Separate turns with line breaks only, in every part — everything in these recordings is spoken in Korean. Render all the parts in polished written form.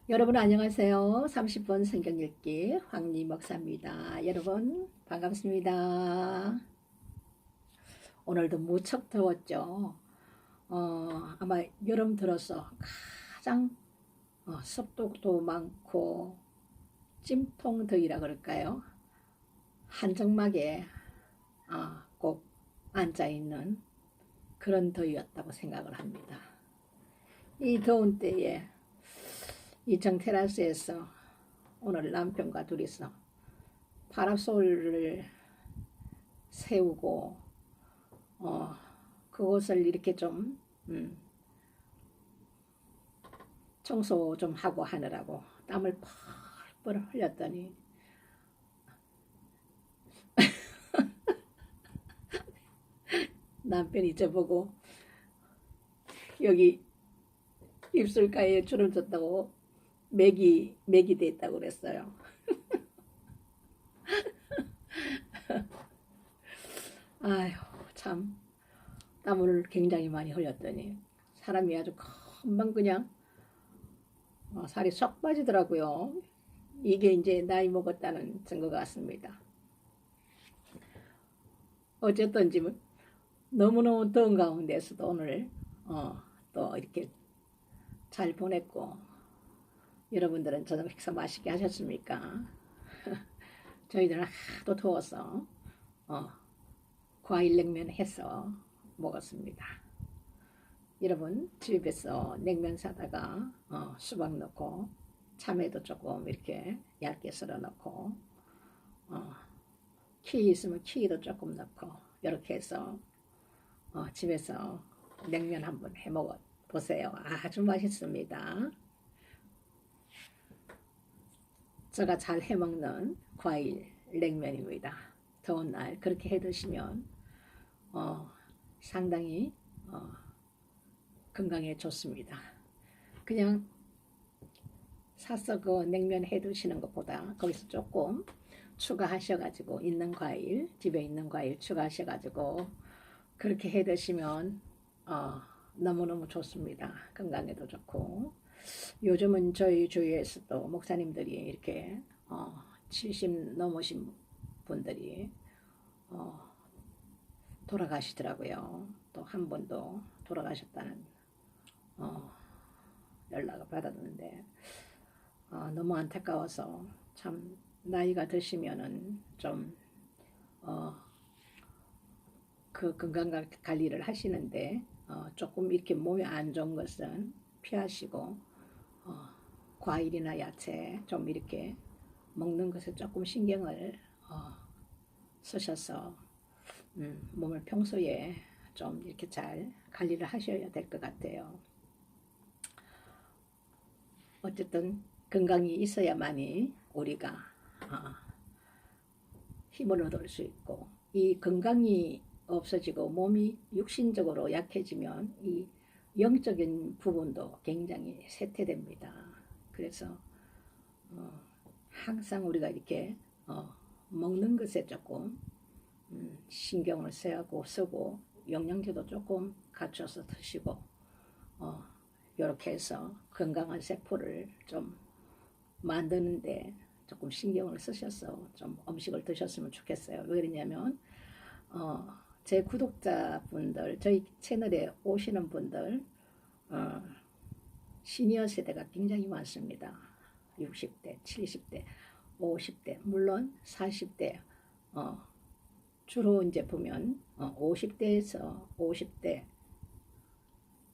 여러분 안녕하세요. 30분 성경 읽기 황리 목사입니다. 여러분 반갑습니다. 오늘도 무척 더웠죠. 아마 여름 들어서 가장 습도도 많고 찜통 더위라 그럴까요? 한정막에 꼭 앉아있는 그런 더위였다고 생각을 합니다. 이 더운 때에 2층 테라스에서 오늘 남편과 둘이서 파라솔을 세우고 그곳을 이렇게 좀 청소 좀 하고 하느라고 땀을 펄펄 흘렸더니 남편이 저보고 여기 입술가에 주름 졌다고 맥이 됐다고 그랬어요. 아휴 참 땀을 굉장히 많이 흘렸더니 사람이 아주 금방 그냥 살이 쏙 빠지더라고요. 이게 이제 나이 먹었다는 증거 같습니다. 어쨌든지 너무너무 더운 가운데서도 오늘 또 이렇게 잘 보냈고, 여러분들은 저녁 식사 맛있게 하셨습니까? 저희들은 하도 더워서 과일 냉면 해서 먹었습니다. 여러분 집에서 냉면 사다가 수박 넣고 참외도 조금 이렇게 얇게 썰어 넣고 키 있으면 키도 조금 넣고 이렇게 해서 집에서 냉면 한번 해 먹어 보세요. 아주 맛있습니다. 제가 잘 해먹는 과일 냉면입니다. 더운 날 그렇게 해 드시면 상당히 건강에 좋습니다. 그냥 사서 그 냉면 해 드시는 것보다 거기서 조금 추가하셔가지고 있는 과일, 집에 있는 과일 추가하셔가지고 그렇게 해 드시면 너무너무 좋습니다. 건강에도 좋고. 요즘은 저희 주위에서도 목사님들이 이렇게 70 넘으신 분들이 돌아가시더라고요. 또 한 분도 돌아가셨다는 연락을 받았는데 너무 안타까워서 참 나이가 드시면은 좀 그 건강 관리를 하시는데 조금 이렇게 몸에 안 좋은 것은 피하시고 과일이나 야채 좀 이렇게 먹는 것에 조금 신경을 쓰셔서 몸을 평소에 좀 이렇게 잘 관리를 하셔야 될 것 같아요. 어쨌든 건강이 있어야만이 우리가 힘을 얻을 수 있고, 이 건강이 없어지고 몸이 육신적으로 약해지면 이 영적인 부분도 굉장히 쇠퇴됩니다. 그래서 항상 우리가 이렇게 먹는 것에 조금 신경을 쓰고 영양제도 조금 갖춰서 드시고 이렇게 해서 건강한 세포를 좀 만드는데 조금 신경을 쓰셔서 좀 음식을 드셨으면 좋겠어요. 왜 그러냐면 제 구독자분들, 저희 채널에 오시는 분들 시니어 세대가 굉장히 많습니다. 60대, 70대, 50대, 물론 40대 주로 이제 보면 50대에서 50대,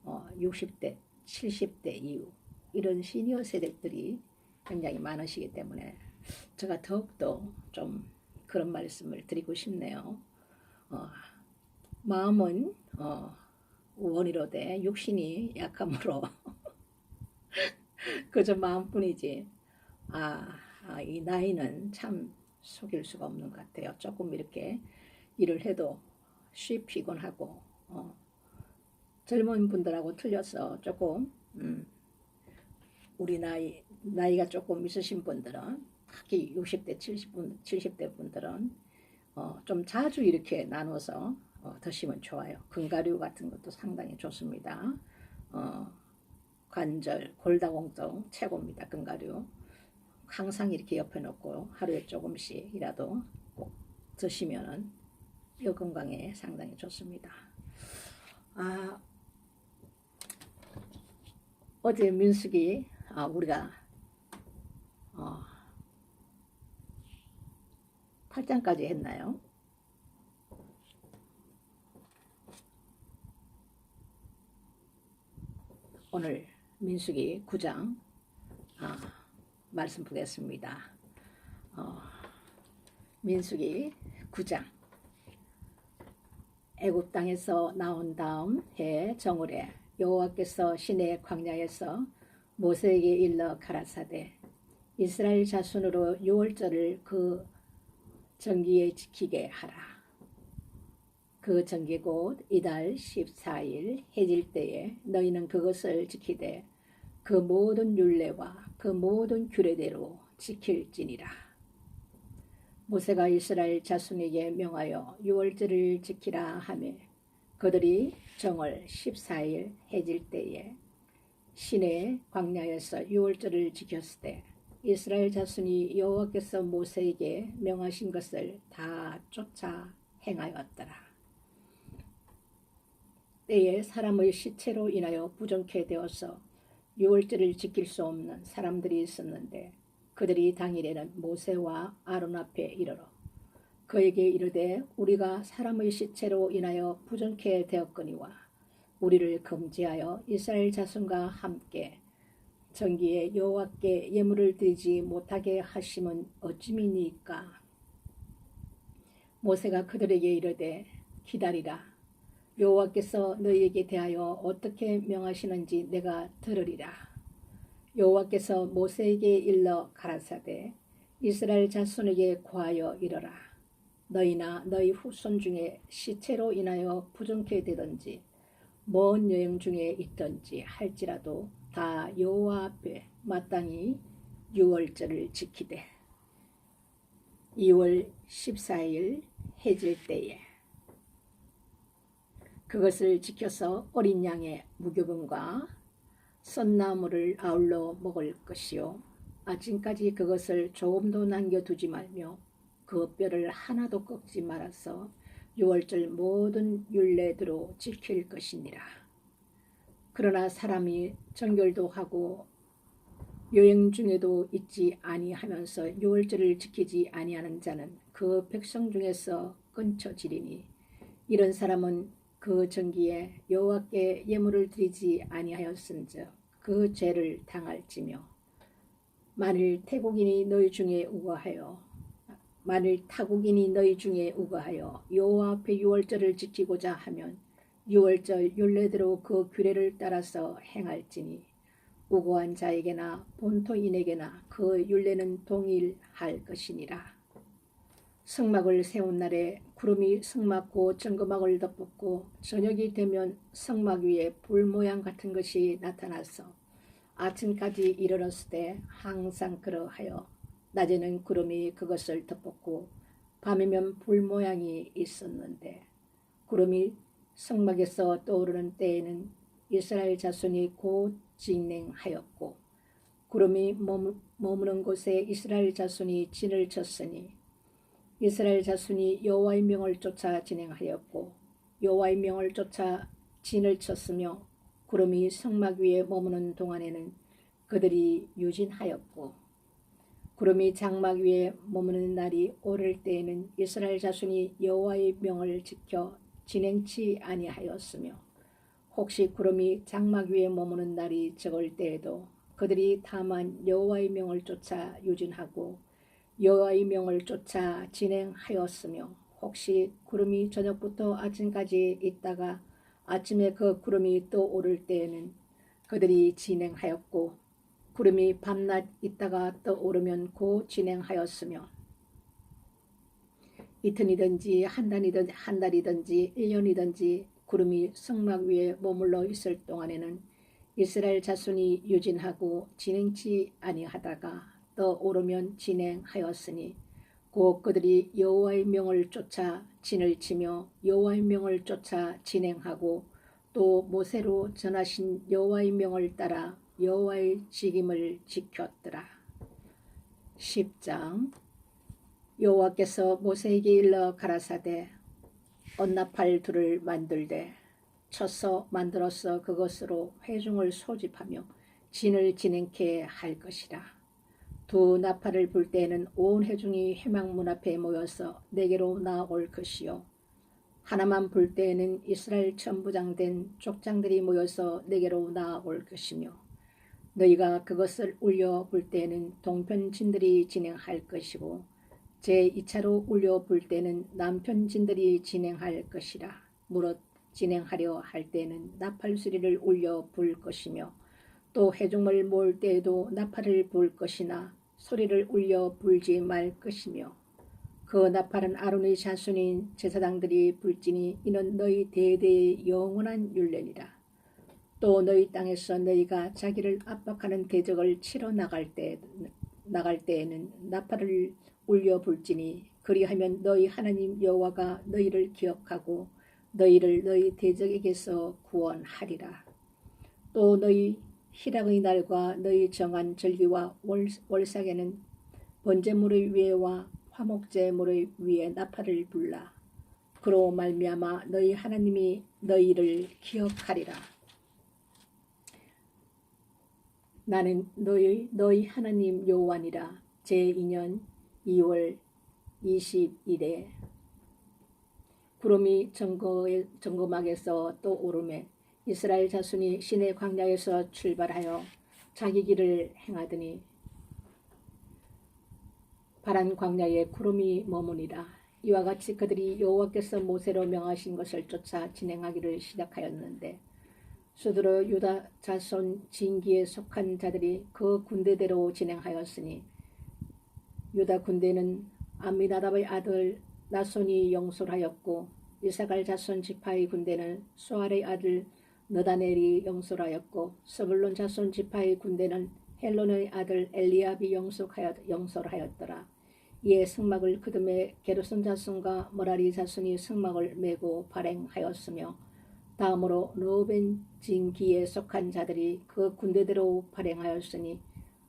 60대, 70대 이후 이런 시니어 세대들이 굉장히 많으시기 때문에 제가 더욱더 좀 그런 말씀을 드리고 싶네요. 마음은 원이로되 육신이 약함으로 그저 마음뿐이지 이 나이는 참 속일 수가 없는 것 같아요. 조금 이렇게 일을 해도 쉬 피곤하고 젊은 분들하고 틀려서 조금 우리 나이가 조금 있으신 분들은 특히 60대 70대 분들은 좀 자주 이렇게 나눠서 드시면 좋아요. 견과류 같은 것도 상당히 좋습니다. 관절, 골다공증 최고입니다. 견과류. 항상 이렇게 옆에 놓고 하루에 조금씩이라도 꼭 드시면은 뼈 건강에 상당히 좋습니다. 어제 민숙이 우리가 8장까지 했나요? 오늘 민수기 9장 말씀 보겠습니다. 민수기 9장 애굽 땅에서 나온 다음 해 정월에 여호와께서 시내 광야에서 모세에게 일러 가라사대 이스라엘 자손으로 유월절을 그 정기에 지키게 하라. 그 정기 곧 이달 14일 해질 때에 너희는 그것을 지키되 그 모든 율례와 그 모든 규례대로 지킬지니라. 모세가 이스라엘 자손에게 명하여 유월절을 지키라 하매 그들이 정월 14일 해질 때에 시내 광야에서 유월절을 지켰을 때 이스라엘 자손이 여호와께서 모세에게 명하신 것을 다 쫓아 행하였더라. 때에 사람의 시체로 인하여 부정케 되어서 유월절을 지킬 수 없는 사람들이 있었는데 그들이 당일에는 모세와 아론 앞에 이르러 그에게 이르되 우리가 사람의 시체로 인하여 부정케 되었거니와 우리를 금지하여 이스라엘 자손과 함께 정기에 여호와께 예물을 드리지 못하게 하심은 어찌미니까. 모세가 그들에게 이르되 기다리라. 여호와께서 너희에게 대하여 어떻게 명하시는지 내가 들으리라. 여호와께서 모세에게 일러 가라사대 이스라엘 자손에게 고하여 이르라. 너희나 너희 후손 중에 시체로 인하여 부정케 되든지 먼 여행 중에 있든지 할지라도 다 여호와 앞에 마땅히 유월절을 지키되 2월 14일 해질 때에 그것을 지켜서 어린 양의 무교분과 썬나물을 아울러 먹을 것이요 아침까지 그것을 조금도 남겨두지 말며 그 뼈를 하나도 꺾지 말아서 유월절 모든 율례대로 지킬 것이니라. 그러나 사람이 정결도 하고 여행 중에도 있지 아니하면서 유월절을 지키지 아니하는 자는 그 백성 중에서 끊쳐지리니 이런 사람은 그 정기에 여호와께 예물을 드리지 아니하였은즉 그 죄를 당할지며 만일 타국인이 너희 중에 우거하여 여호와 앞에 유월절을 지키고자 하면 유월절 율례대로 그 규례를 따라서 행할지니 우고한 자에게나 본토인에게나 그 율례는 동일할 것이니라. 성막을 세운 날에 구름이 성막 곧 정거막을 덮었고 저녁이 되면 성막 위에 불 모양 같은 것이 나타나서 아침까지 이르렀을 때 항상 그러하여 낮에는 구름이 그것을 덮었고 밤이면 불 모양이 있었는데 구름이 성막에서 떠오르는 때에는 이스라엘 자손이 곧 진행하였고 구름이 머무는 곳에 이스라엘 자손이 진을 쳤으니 이스라엘 자손이 여호와의 명을 쫓아 진행하였고 여호와의 명을 쫓아 진을 쳤으며 구름이 성막 위에 머무는 동안에는 그들이 유진하였고 구름이 장막 위에 머무는 날이 오를 때에는 이스라엘 자손이 여호와의 명을 지켜 진행치 아니하였으며 혹시 구름이 장막 위에 머무는 날이 적을 때에도 그들이 다만 여호와의 명을 쫓아 유진하고 여호와의 명을 쫓아 진행하였으며 혹시 구름이 저녁부터 아침까지 있다가 아침에 그 구름이 또 오를 때에는 그들이 진행하였고 구름이 밤낮 있다가 또 오르면 곧 진행하였으며 이틀이든지 한 달이든지 1년이든지 구름이 성막 위에 머물러 있을 동안에는 이스라엘 자손이 유진하고 진행치 아니하다가 또 오르면 진행하였으니 곧 그들이 여호와의 명을 쫓아 진을 치며 여호와의 명을 쫓아 진행하고 또 모세로 전하신 여호와의 명을 따라 여호와의 직임을 지켰더라. 10장. 여호와께서 모세에게 일러 가라사대 언나팔 둘을 만들되 쳐서 만들어서 그것으로 회중을 소집하며 진을 진행케 할 것이라. 두 나팔을 불 때에는 온 회중이 회막문 앞에 모여서 내게로 나올 것이요 하나만 불 때에는 이스라엘 천부장된 족장들이 모여서 내게로 나올 것이며 너희가 그것을 울려 불 때에는 동편진들이 진행할 것이고 제2차로 울려 불 때는 남편진들이 진행할 것이라. 무릇 진행하려 할 때에는 나팔 소리를 울려 불 것이며 또 회중을 모을 때에도 나팔을 불 것이나 소리를 울려 불지 말 것이며 그 나팔은 아론의 자손인 제사장들이 불지니 이는 너희 대대의 영원한 율례니라. 또 너희 땅에서 너희가 자기를 압박하는 대적을 치러 나갈 때에는 나팔을 울려 불지니 그리하면 너희 하나님 여호와가 너희를 기억하고 너희를 너희 대적에게서 구원하리라. 또 너희 희락의 날과 너희 정한 절기와 월삭에는 번제물의 위에와 화목제물의 위에 나팔을 불라. 그로 말미암아 너희 하나님이 너희를 기억하리라. 나는 너희 하나님 여호와니라. 제2년 2월 20일에 구름이 정거막에서 또 오르매 이스라엘 자손이 시내 광야에서 출발하여 자기 길을 행하더니 파란 광야에 구름이 머무니라. 이와 같이 그들이 여호와께서 모세로 명하신 것을 쫓아 진행하기를 시작하였는데 수두로 유다 자손 진기에 속한 자들이 그 군대대로 진행하였으니 유다 군대는 암미나답의 아들 나손이 영솔하였고 이사갈 자손 지파의 군대는 수알의 아들 너다넬이 영솔하였고 스불론 자손 지파의 군대는 헬론의 아들 엘리압이 영솔하였더라. 이에 승막을 그듬에 게르손 자손과 머라리 자손이 승막을 메고 발행하였으며 다음으로 르우벤 진기에 속한 자들이 그 군대대로 발행하였으니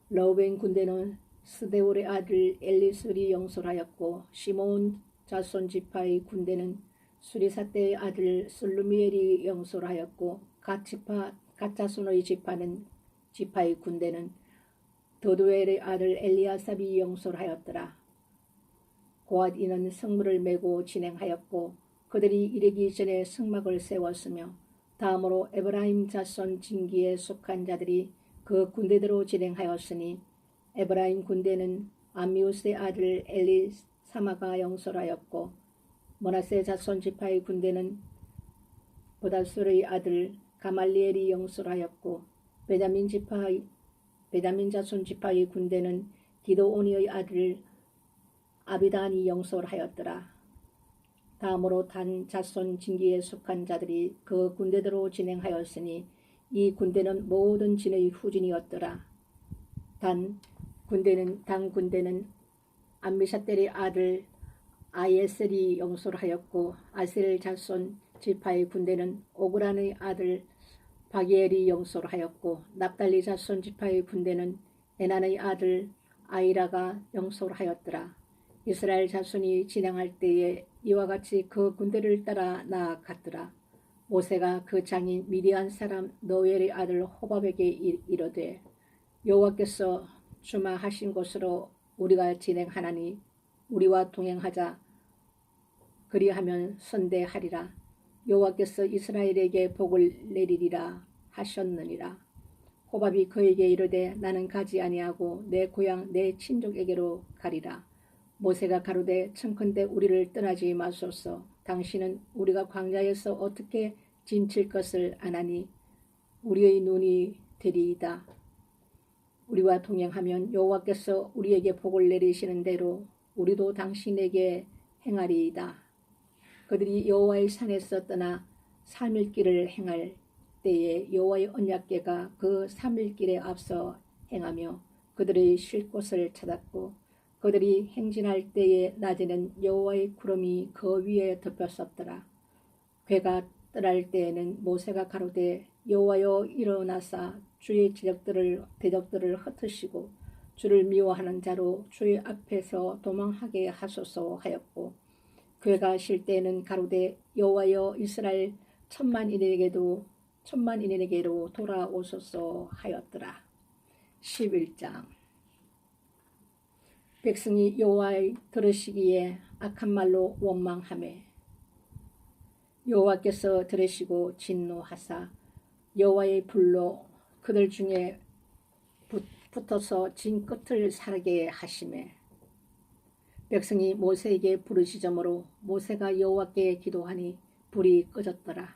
르우벤 군대는 스데울의 아들 엘리술이 영솔하였고 시몬 자손 지파의 군대는 수리사대의 아들 슬루미엘이 영솔하였고 갓 자손의 지파의 군대는 도두엘의 아들 엘리아삽이 영솔하였더라. 고앗 이는 성물을 메고 진행하였고 그들이 이르기 전에 승막을 세웠으며 다음으로 에브라임 자손 진기에 속한 자들이 그 군대대로 진행하였으니 에브라임 군대는 암미우스의 아들 엘리사마가 영솔하였고 므낫세 자손 지파의 군대는 보다술의 아들 가말리엘이 영솔하였고 베냐민 자손 지파의 군대는 기드오니의 아들 아비단이 영솔하였더라. 다음으로 단 자손 진기에 속한 자들이 그 군대대로 진행하였으니 이 군대는 모든 진의 후진이었더라. 단 군대는 암미사델의 아들 아예셀이 영솔하였고 아셀 자손 지파의 군대는 오그란의 아들 바기엘이 영솔하였고 납달리 자손 지파의 군대는 에난의 아들 아이라가 영솔하였더라. 이스라엘 자손이 진행할 때에 이와 같이 그 군대를 따라 나아갔더라. 모세가 그 장인 미디안 사람 노엘의 아들 호밥에게 이르되 여호와께서 주마하신 곳으로 우리가 진행하나니 우리와 동행하자. 그리하면 선대하리라. 여호와께서 이스라엘에게 복을 내리리라 하셨느니라. 호밥이 그에게 이르되 나는 가지 아니하고 내 고향 내 친족에게로 가리라. 모세가 가로되 청컨대 우리를 떠나지 마소서. 당신은 우리가 광야에서 어떻게 진칠 것을 아나니 우리의 눈이 되리이다. 우리와 동행하면 여호와께서 우리에게 복을 내리시는 대로 우리도 당신에게 행하리이다. 그들이 여호와의 산에서 떠나 3일 길을 행할 때에 여호와의 언약궤가 그 3일 길에 앞서 행하며 그들의 쉴 곳을 찾았고 그들이 행진할 때에 낮에는 여호와의 구름이 그 위에 덮였었더라. 궤가 떠날 때에는 모세가 가로되 여호와여 일어나사 주의 대적들을 흩으시고 주를 미워하는 자로 주의 앞에서 도망하게 하소서 하였고, 그가 쉴 때에는 가로되 여호와여 이스라엘 천만인에게로 돌아오소서 하였더라. 11장. 백성이 여호와의 들으시기에 악한 말로 원망하매 여호와께서 들으시고 진노하사 여호와의 불로 그들 중에 붙어서 진 끝을 사르게 하시매, 백성이 모세에게 부르시므로 모세가 여호와께 기도하니 불이 꺼졌더라.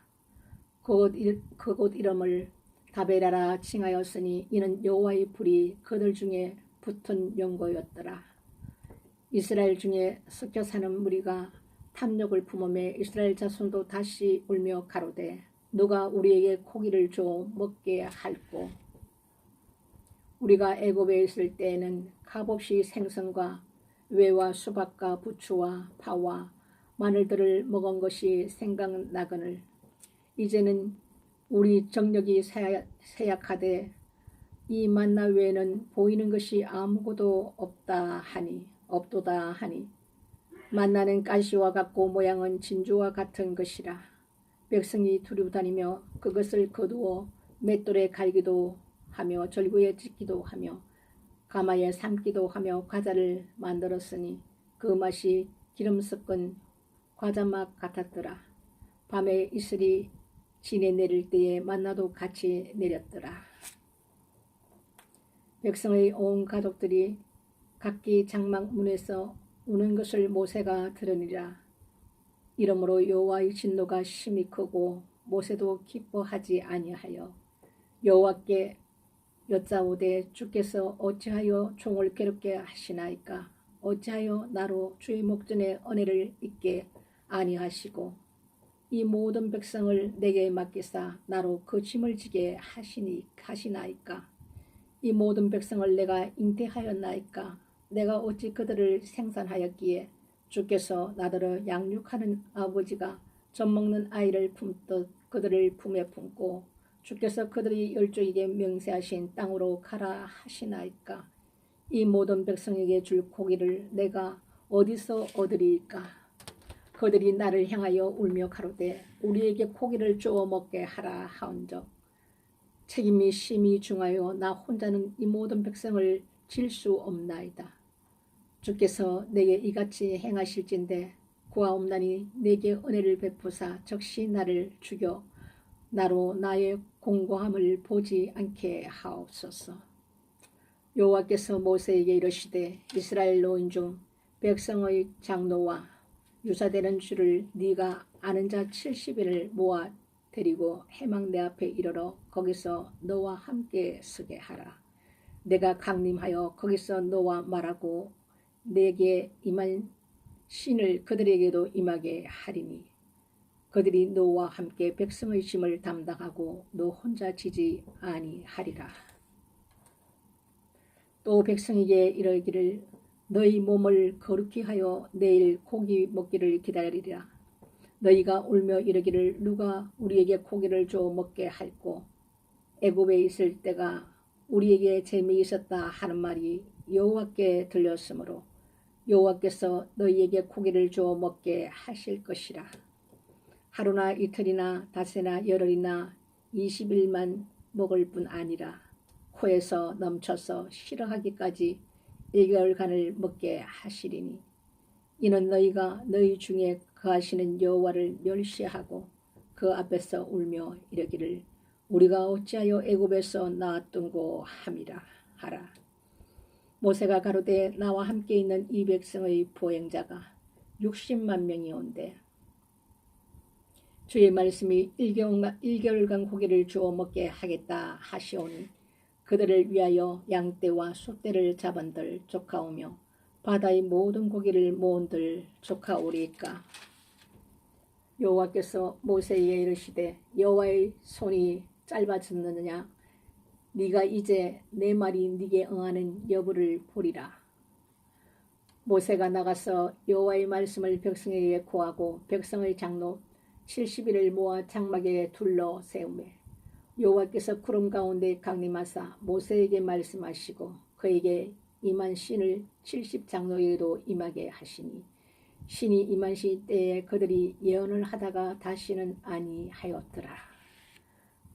그곳 이름을 다베라라 칭하였으니 이는 여호와의 불이 그들 중에 붙은 연고였더라. 이스라엘 중에 섞여 사는 무리가 탐욕을 품음에 이스라엘 자손도 다시 울며 가로되 누가 우리에게 고기를 줘 먹게 할꼬. 우리가 애굽에 있을 때에는 값없이 생선과 외와 수박과 부추와 파와 마늘들을 먹은 것이 생각나거늘 이제는 우리 정력이 쇠약하되 이 만나 외에는 보이는 것이 아무것도 없도다 하니 만나는 가시와 같고 모양은 진주와 같은 것이라. 백성이 두루 다니며 그것을 거두어 맷돌에 갈기도 하며 절구에 찢기도 하며 가마에 삶기도 하며 과자를 만들었으니 그 맛이 기름 섞은 과자맛 같았더라. 밤에 이슬이 진에 내릴 때에 만나도 같이 내렸더라. 백성의 온 가족들이 각기 장막 문에서 우는 것을 모세가 들으니라. 이러므로 여호와의 진노가 심히 크고 모세도 기뻐하지 아니하여 여호와께 여짜오되 주께서 어찌하여 종을 괴롭게 하시나이까. 어찌하여 나로 주의 목전에 은혜를 잊게 아니하시고 이 모든 백성을 내게 맡기사 나로 그 짐을 지게 하시나이까. 이 모든 백성을 내가 잉태하였나이까. 내가 어찌 그들을 생산하였기에 주께서 나더러 양육하는 아버지가 젖먹는 아이를 품듯 그들을 품에 품고 주께서 그들이 열조에게 명세하신 땅으로 가라 하시나이까. 이 모든 백성에게 줄 고기를 내가 어디서 얻으리이까. 그들이 나를 향하여 울며 가로되 우리에게 고기를 주어 먹게 하라 하온즉 책임이 심히 중하여 나 혼자는 이 모든 백성을 질 수 없나이다. 주께서 내게 이같이 행하실진대 구하옵나니 내게 은혜를 베푸사 적시 나를 죽여 나로 나의 공고함을 보지 않게 하옵소서. 여호와께서 모세에게 이르시되 이스라엘 노인 중 백성의 장로와 유사되는 줄을 네가 아는 자 70인을 모아 데리고 해막 내 앞에 이르러 거기서 너와 함께 서게 하라. 내가 강림하여 거기서 너와 말하고 내게 임한 신을 그들에게도 임하게 하리니 그들이 너와 함께 백성의 짐을 담당하고 너 혼자 지지 아니하리라. 또 백성에게 이르기를 너희 몸을 거룩히 하여 내일 고기 먹기를 기다리리라. 너희가 울며 이르기를 누가 우리에게 고기를 줘 먹게 할꼬. 애굽에 있을 때가 우리에게 재미있었다 하는 말이 여호와께 들렸으므로 여호와께서 너희에게 고기를 줘 먹게 하실 것이라. 하루나 이틀이나 닷새나 열흘이나 20일만 먹을 뿐 아니라 코에서 넘쳐서 싫어하기까지 1개월간을 먹게 하시리니 이는 너희가 너희 중에 거하시는 여호와를 멸시하고 그 앞에서 울며 이르기를 우리가 어찌하여 애굽에서 나왔던고 함이라 하라. 모세가 가로되 나와 함께 있는 이 백성의 보행자가 60만 명이온데 주의 말씀이 1개월간 고기를 주어 먹게 하겠다 하시오니 그들을 위하여 양떼와 소떼를 잡은들 족하오며 바다의 모든 고기를 모은들 족하오리까. 여호와께서 모세에게 이르시되 여호와의 손이 짧아졌느냐. 네가 이제 내 말이 네게 응하는 여부를 보리라. 모세가 나가서 여호와의 말씀을 백성에게 고하고 백성의 장로 70인을 모아 장막에 둘러 세우매 여호와께서 구름 가운데 강림하사 모세에게 말씀하시고 그에게 임한 신을 70장로에게도 임하게 하시니 신이 임하신 때에 그들이 예언을 하다가 다시는 아니하였더라.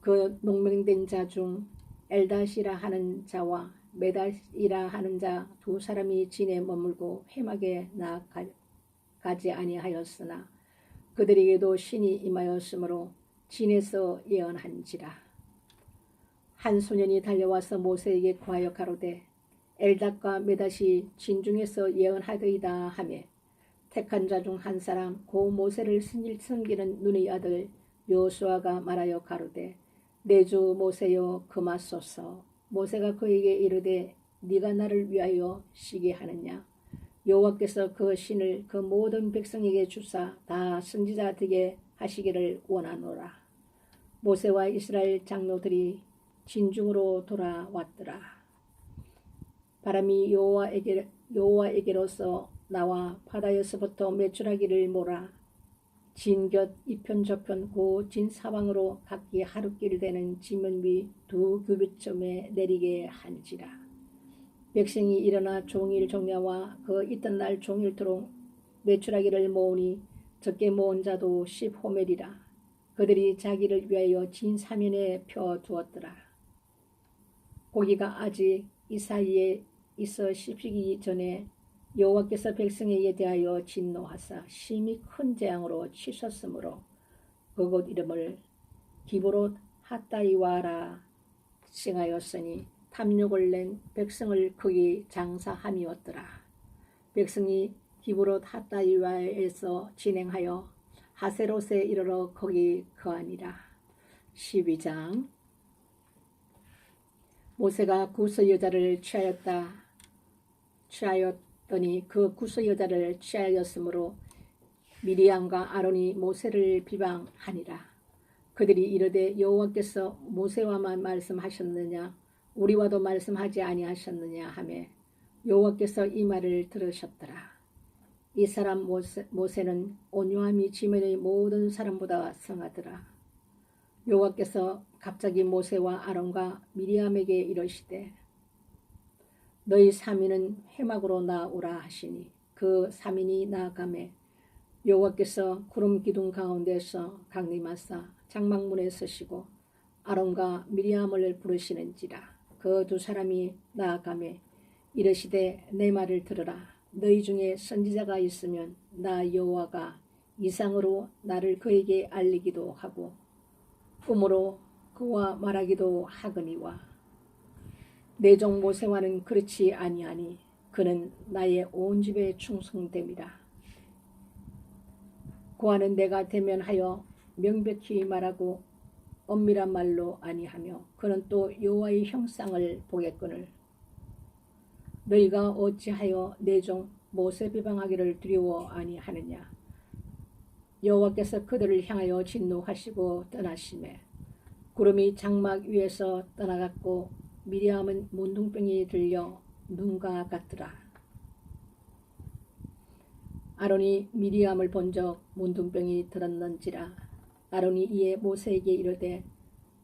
그 농명된 자 중 엘닷이라 하는 자와 메닷이라 하는 자 두 사람이 진에 머물고 회막에 나아가지 아니하였으나 그들에게도 신이 임하였으므로 진에서 예언한지라. 한 소년이 달려와서 모세에게 구하여 가로되 엘닷과 메닷이 진중에서 예언하더이다 하며 택한 자 중 한 사람 고 모세를 섬기는 눈의 아들 여호수아가 말하여 가로되 내 주 모세여 금하소서. 모세가 그에게 이르되 네가 나를 위하여 시게 하느냐. 여호와께서 그 신을 그 모든 백성에게 주사 다 선지자 되게 하시기를 원하노라. 모세와 이스라엘 장로들이 진중으로 돌아왔더라. 바람이 여호와에게로서 나와 바다에서부터 메추라기를 몰아 진 곁 이편 저편 고 진 사방으로 각기 하루길 되는 지면 위 2규빗쯤에 내리게 한지라. 백성이 일어나 종일 종야와 그 이튿날 종일토록 메추라기를 모으니 적게 모은 자도 10호멜이라. 그들이 자기를 위하여 진 사면에 펴 두었더라. 고기가 아직 이 사이에 있어 씹히기 전에 여호와께서 백성에게 대하여 진노하사 심히 큰 재앙으로 치셨으므로 그곳 이름을 기브롯 핫다이와라 칭하였으니 탐욕을 낸 백성을 거기 장사함이었더라. 백성이 기브롯 핫다이와에서 진행하여 하세롯에 이르러 거기 거하니라. 12장. 모세가 구스 여자를 취하였더니 그 구스 여자를 취하였으므로 미리암과 아론이 모세를 비방하니라. 그들이 이르되 여호와께서 모세와만 말씀하셨느냐 우리와도 말씀하지 아니하셨느냐 하며 여호와께서 이 말을 들으셨더라. 이 사람 모세는 온유함이 지면의 모든 사람보다 성하더라. 여호와께서 갑자기 모세와 아론과 미리암에게 이르시되 너희 3인은 회막으로 나오라 하시니 그 3인이 나아가매 여호와께서 구름 기둥 가운데서 강림하사 장막문에 서시고 아론과 미리암을 부르시는지라. 그 두 사람이 나아가매 이르시되 내 말을 들으라. 너희 중에 선지자가 있으면 나 여호와가 이상으로 나를 그에게 알리기도 하고 꿈으로 그와 말하기도 하거니와 내 종 모세와는 그렇지 아니하니 그는 나의 온 집에 충성됨이라. 그와는 내가 대면하여 명백히 말하고 엄밀한 말로 아니하며 그는 또 여호와의 형상을 보겠거늘 너희가 어찌하여 내 종 모세 비방하기를 두려워 아니하느냐. 여호와께서 그들을 향하여 진노하시고 떠나시매 구름이 장막 위에서 떠나갔고 미리암은 문둥병이 들려 눈과 같더라. 아론이 미리암을 본적 문둥병이 들었는지라. 아론이 이에 모세에게 이르되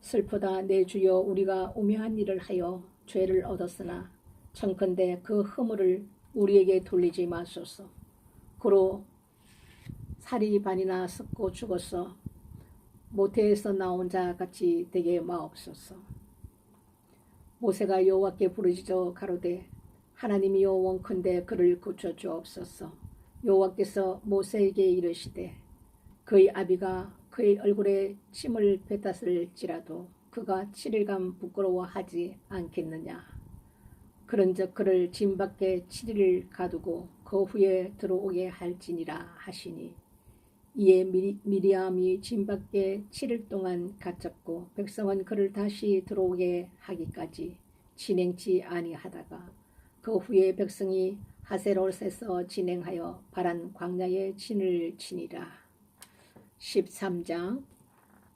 슬프다 내 주여 우리가 우매한 일을 하여 죄를 얻었으나 청컨대 그 허물을 우리에게 돌리지 마소서. 그로 살이 반이나 썩고 죽어서 모태에서 나온 자 같이 되게 마옵소서. 모세가 여호와께 부르짖어 가로되 하나님이여 원컨대 그를 고쳐 주옵소서. 여호와께서 모세에게 이르시되 그의 아비가 그의 얼굴에 침을 뱉었을지라도 그가 7일간 부끄러워하지 않겠느냐. 그런즉 그를 진 밖에 7일을 가두고 그 후에 들어오게 할지니라 하시니 이에 미리암이 진 밖에 7일 동안 갇혔고 백성은 그를 다시 들어오게 하기까지 진행치 아니하다가 그 후에 백성이 하세롯에서 진행하여 바란 광야에 진을 치니라. 13장.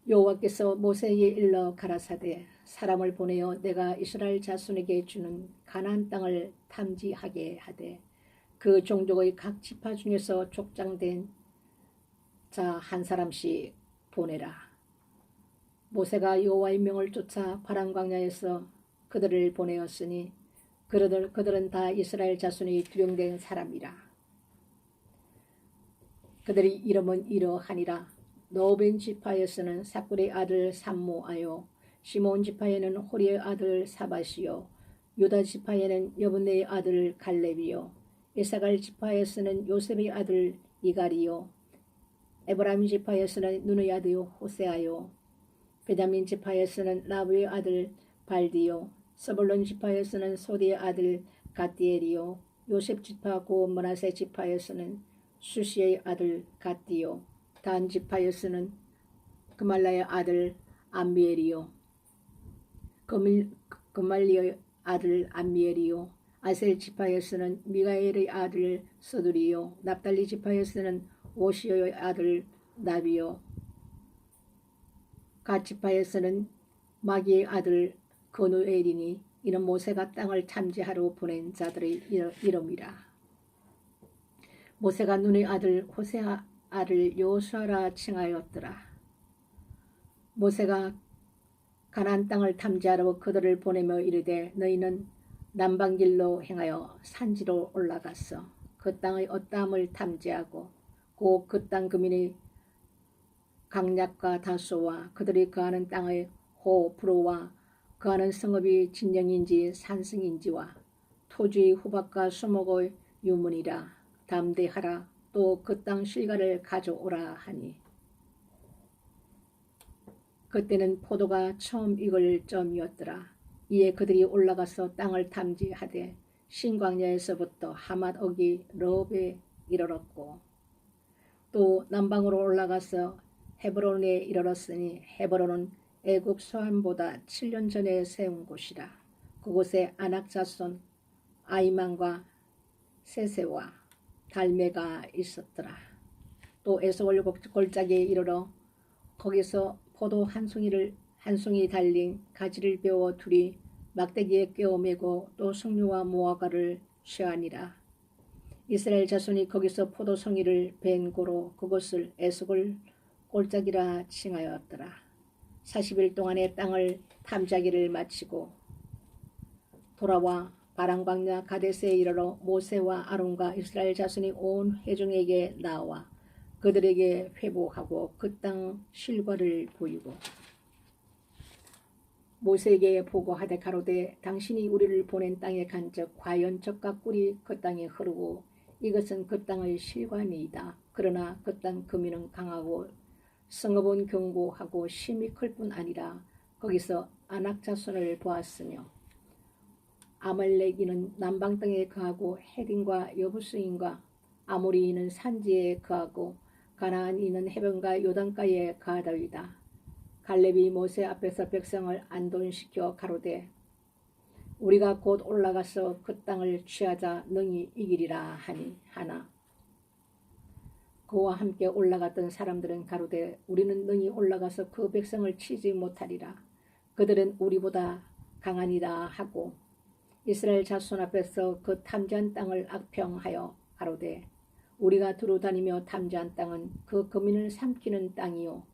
여호와께서 모세에게 일러 가라사대 사람을 보내어 내가 이스라엘 자손에게 주는 가나안 땅을 탐지하게 하되 그 종족의 각 지파 중에서 족장된 자 한 사람씩 보내라. 모세가 여호와의 명을 쫓아 파란 광야에서 그들을 보내었으니 그들은 다 이스라엘 자손이 두령된 사람이라. 그들의 이름은 이러하니라. 노벤 지파에서는 사꿀의 아들 삼모아요, 시몬 지파에는 호리의 아들 사바시요, 유다 지파에는 여분네의 아들 갈렙이요, 이사갈 지파에서는 요셉의 아들 이갈이요, 에브라임 지파에서는 눈의 아들 호세아요, 베냐민 지파에서는 라브의 아들 발디요, 서불론 지파에서는 소디의 아들 갓디엘이요, 요셉 지파 고 므낫세 지파에서는 수시의 아들 갓디요, 단 지파에서는 그말라의 아들 암미엘이요, 그말리의 아들 암미엘이요, 아셀 지파에서는 미가엘의 아들 서두리요, 납달리 지파에서는 오시오의 아들 나비요, 갓 지파에서는 마기의 아들 거누엘이니 이는 모세가 땅을 탐지하러 보낸 자들의 이름이라. 모세가 눈의 아들 호세아를 여호수아라 칭하였더라. 모세가 가나안 땅을 탐지하러 그들을 보내며 이르되 너희는 남방길로 행하여 산지로 올라갔어 그 땅의 어떠함을 탐지하고 곧 그 땅 거민의 강약과 다소와 그들이 거하는 땅의 호프로와 거하는 성읍이 진영인지 산성인지와 토지의 후박과 수목의 유문이라 담대하라. 또 그 땅 실과를 가져오라 하니 그때는 포도가 처음 익을 점이었더라. 이에 그들이 올라가서 땅을 탐지하되 신광야에서부터 하맛 어기 럽에 이르렀고 또 남방으로 올라가서 헤브론에 이르렀으니 헤브론은 애굽 소안보다 7년 전에 세운 곳이라. 그곳에 아낙 자손 아이만과 세세와 달메가 있었더라. 또 에스골 골짜기에 이르러 거기서 포도 한 송이 달린 가지를 베어 둘이 막대기에 꿰어 매고 또 석류와 무화과를 취하니라. 이스라엘 자손이 거기서 포도송이를 벤 고로 그곳을 에스골 골짜기라 칭하였더라. 40일 동안의 땅을 탐지하기를 마치고 돌아와 바람광야 가데스에 이르러 모세와 아론과 이스라엘 자손이 온 회중에게 나와 그들에게 회복하고 그 땅 실과를 보이고 모세에게 보고하되 가로되 당신이 우리를 보낸 땅에 간즉 과연 젖과 꿀이 그 땅에 흐르고 이것은 그 땅의 실과니이다. 그러나 그 땅 거민은 강하고 성읍은 견고하고 심이 클 뿐 아니라 거기서 아낙 자손을 보았으며 아말렉인은 남방 땅에 거하고 헤딘과 여부스인과 아모리인은 산지에 거하고 가나안인은 해변과 요단가에 거하더이다. 갈렙이 모세 앞에서 백성을 안돈시켜 가로되 우리가 곧 올라가서 그 땅을 취하자 능히 이기리라 하나 그와 함께 올라갔던 사람들은 가로되 우리는 능히 올라가서 그 백성을 치지 못하리라. 그들은 우리보다 강하니라 하고 이스라엘 자손 앞에서 그 탐지한 땅을 악평하여 가로되 우리가 두루 다니며 탐지한 땅은 그 거민을 삼키는 땅이요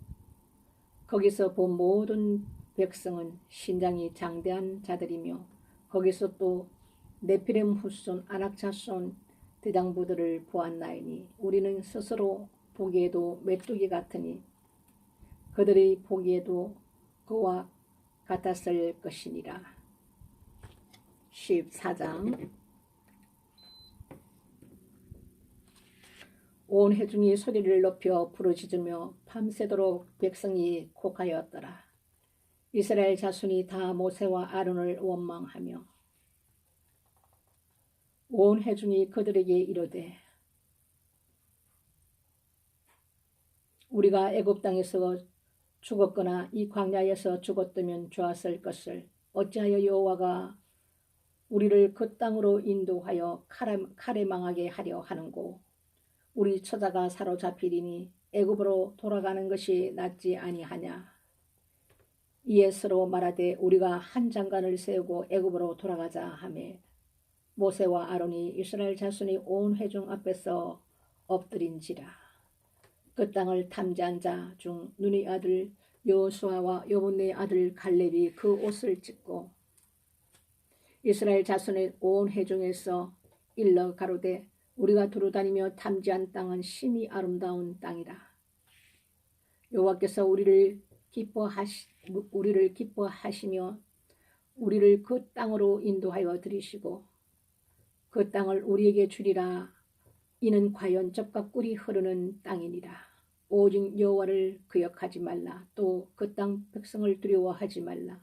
거기서 본 모든 백성은 신장이 장대한 자들이며 거기서 또 네피렘 후손 아낙 자손 대장부들을 보았나이니 우리는 스스로 보기에도 메뚜기 같으니 그들이 보기에도 그와 같았을 것이니라. 14장 온 회중이 소리를 높여 부르짖으며 밤새도록 백성이 곡하였더라. 이스라엘 자손이 다 모세와 아론을 원망하며 온 회중이 그들에게 이르되 우리가 애굽 땅에서 죽었거나 이 광야에서 죽었다면 좋았을 것을 어찌하여 여호와가 우리를 그 땅으로 인도하여 칼에 망하게 하려 하는고 우리 처자가 사로잡히리니 애굽으로 돌아가는 것이 낫지 아니하냐. 이에 서로 말하되 우리가 한 장관을 세우고 애굽으로 돌아가자 하매 모세와 아론이 이스라엘 자손이 온 회중 앞에서 엎드린지라. 그 땅을 탐지한 자 중 눈의 아들 여호수아와 여분의 아들 갈렙이 그 옷을 찢고 이스라엘 자손의 온 회중에서 일러 가로되 우리가 두루다니며 탐지한 땅은 심히 아름다운 땅이라. 여호와께서 우리를 기뻐하시며 우리를 그 땅으로 인도하여 들이시고 그 땅을 우리에게 주리라. 이는 과연 젖과 꿀이 흐르는 땅이니라. 오직 여호와를 기억하지 말라. 또 그 땅 백성을 두려워하지 말라.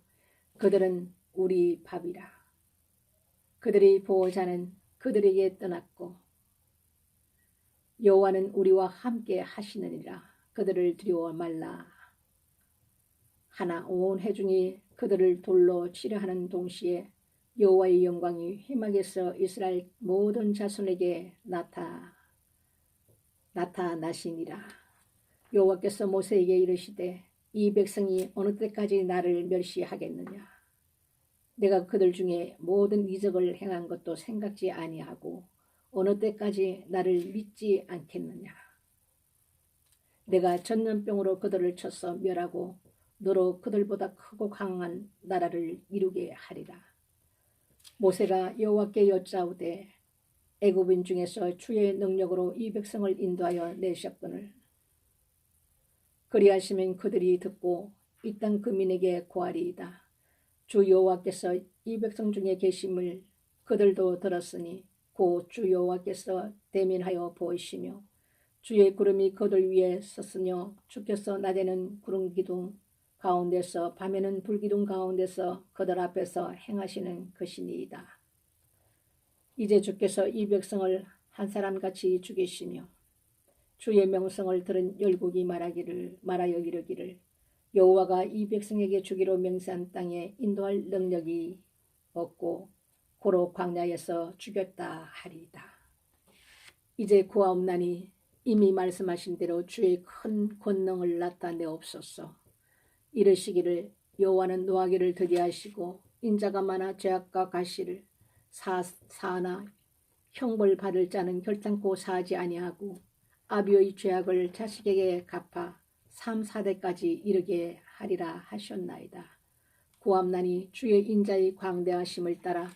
그들은 우리 밥이라. 그들의 보호자는 그들에게 떠났고 여호와는 우리와 함께 하시느니라. 그들을 두려워 말라 하나 온 회중이 그들을 돌로 치려하는 동시에 여호와의 영광이 회막에서 이스라엘 모든 자손에게 나타나시니라. 여호와께서 모세에게 이르시되 이 백성이 어느 때까지 나를 멸시하겠느냐. 내가 그들 중에 모든 이적을 행한 것도 생각지 아니하고 어느 때까지 나를 믿지 않겠느냐. 내가 전염병으로 그들을 쳐서 멸하고 너로 그들보다 크고 강한 나라를 이루게 하리라. 모세가 여호와께 여짜오되 애굽인 중에서 주의 능력으로 이 백성을 인도하여 내셨거늘 그리하시면 그들이 듣고 이 땅 그민에게 고하리이다. 주 여호와께서 이 백성 중에 계심을 그들도 들었으니 곧 주 여호와께서 대면하여 보이시며 주의 구름이 그들 위에 섰으며 주께서 낮에는 구름 기둥 가운데서 밤에는 불기둥 가운데서 그들 앞에서 행하시는 것이니이다. 이제 주께서 이 백성을 한 사람같이 죽이시며 주의 명성을 들은 열국이 말하여 이르기를 여호와가 이 백성에게 주기로 맹세한 땅에 인도할 능력이 없고 고로 광야에서 죽였다 하리이다. 이제 구하옵나니 이미 말씀하신 대로 주의 큰 권능을 나타내옵소서. 이르시기를 여호와는 노하기를 더디하시고 인자가 많아 죄악과 가시를 사나 형벌 받을 자는 결단코 사지 아니하고 아비의 죄악을 자식에게 갚아 3, 4대까지 이르게 하리라 하셨나이다. 구함나니 주의 인자의 광대하심을 따라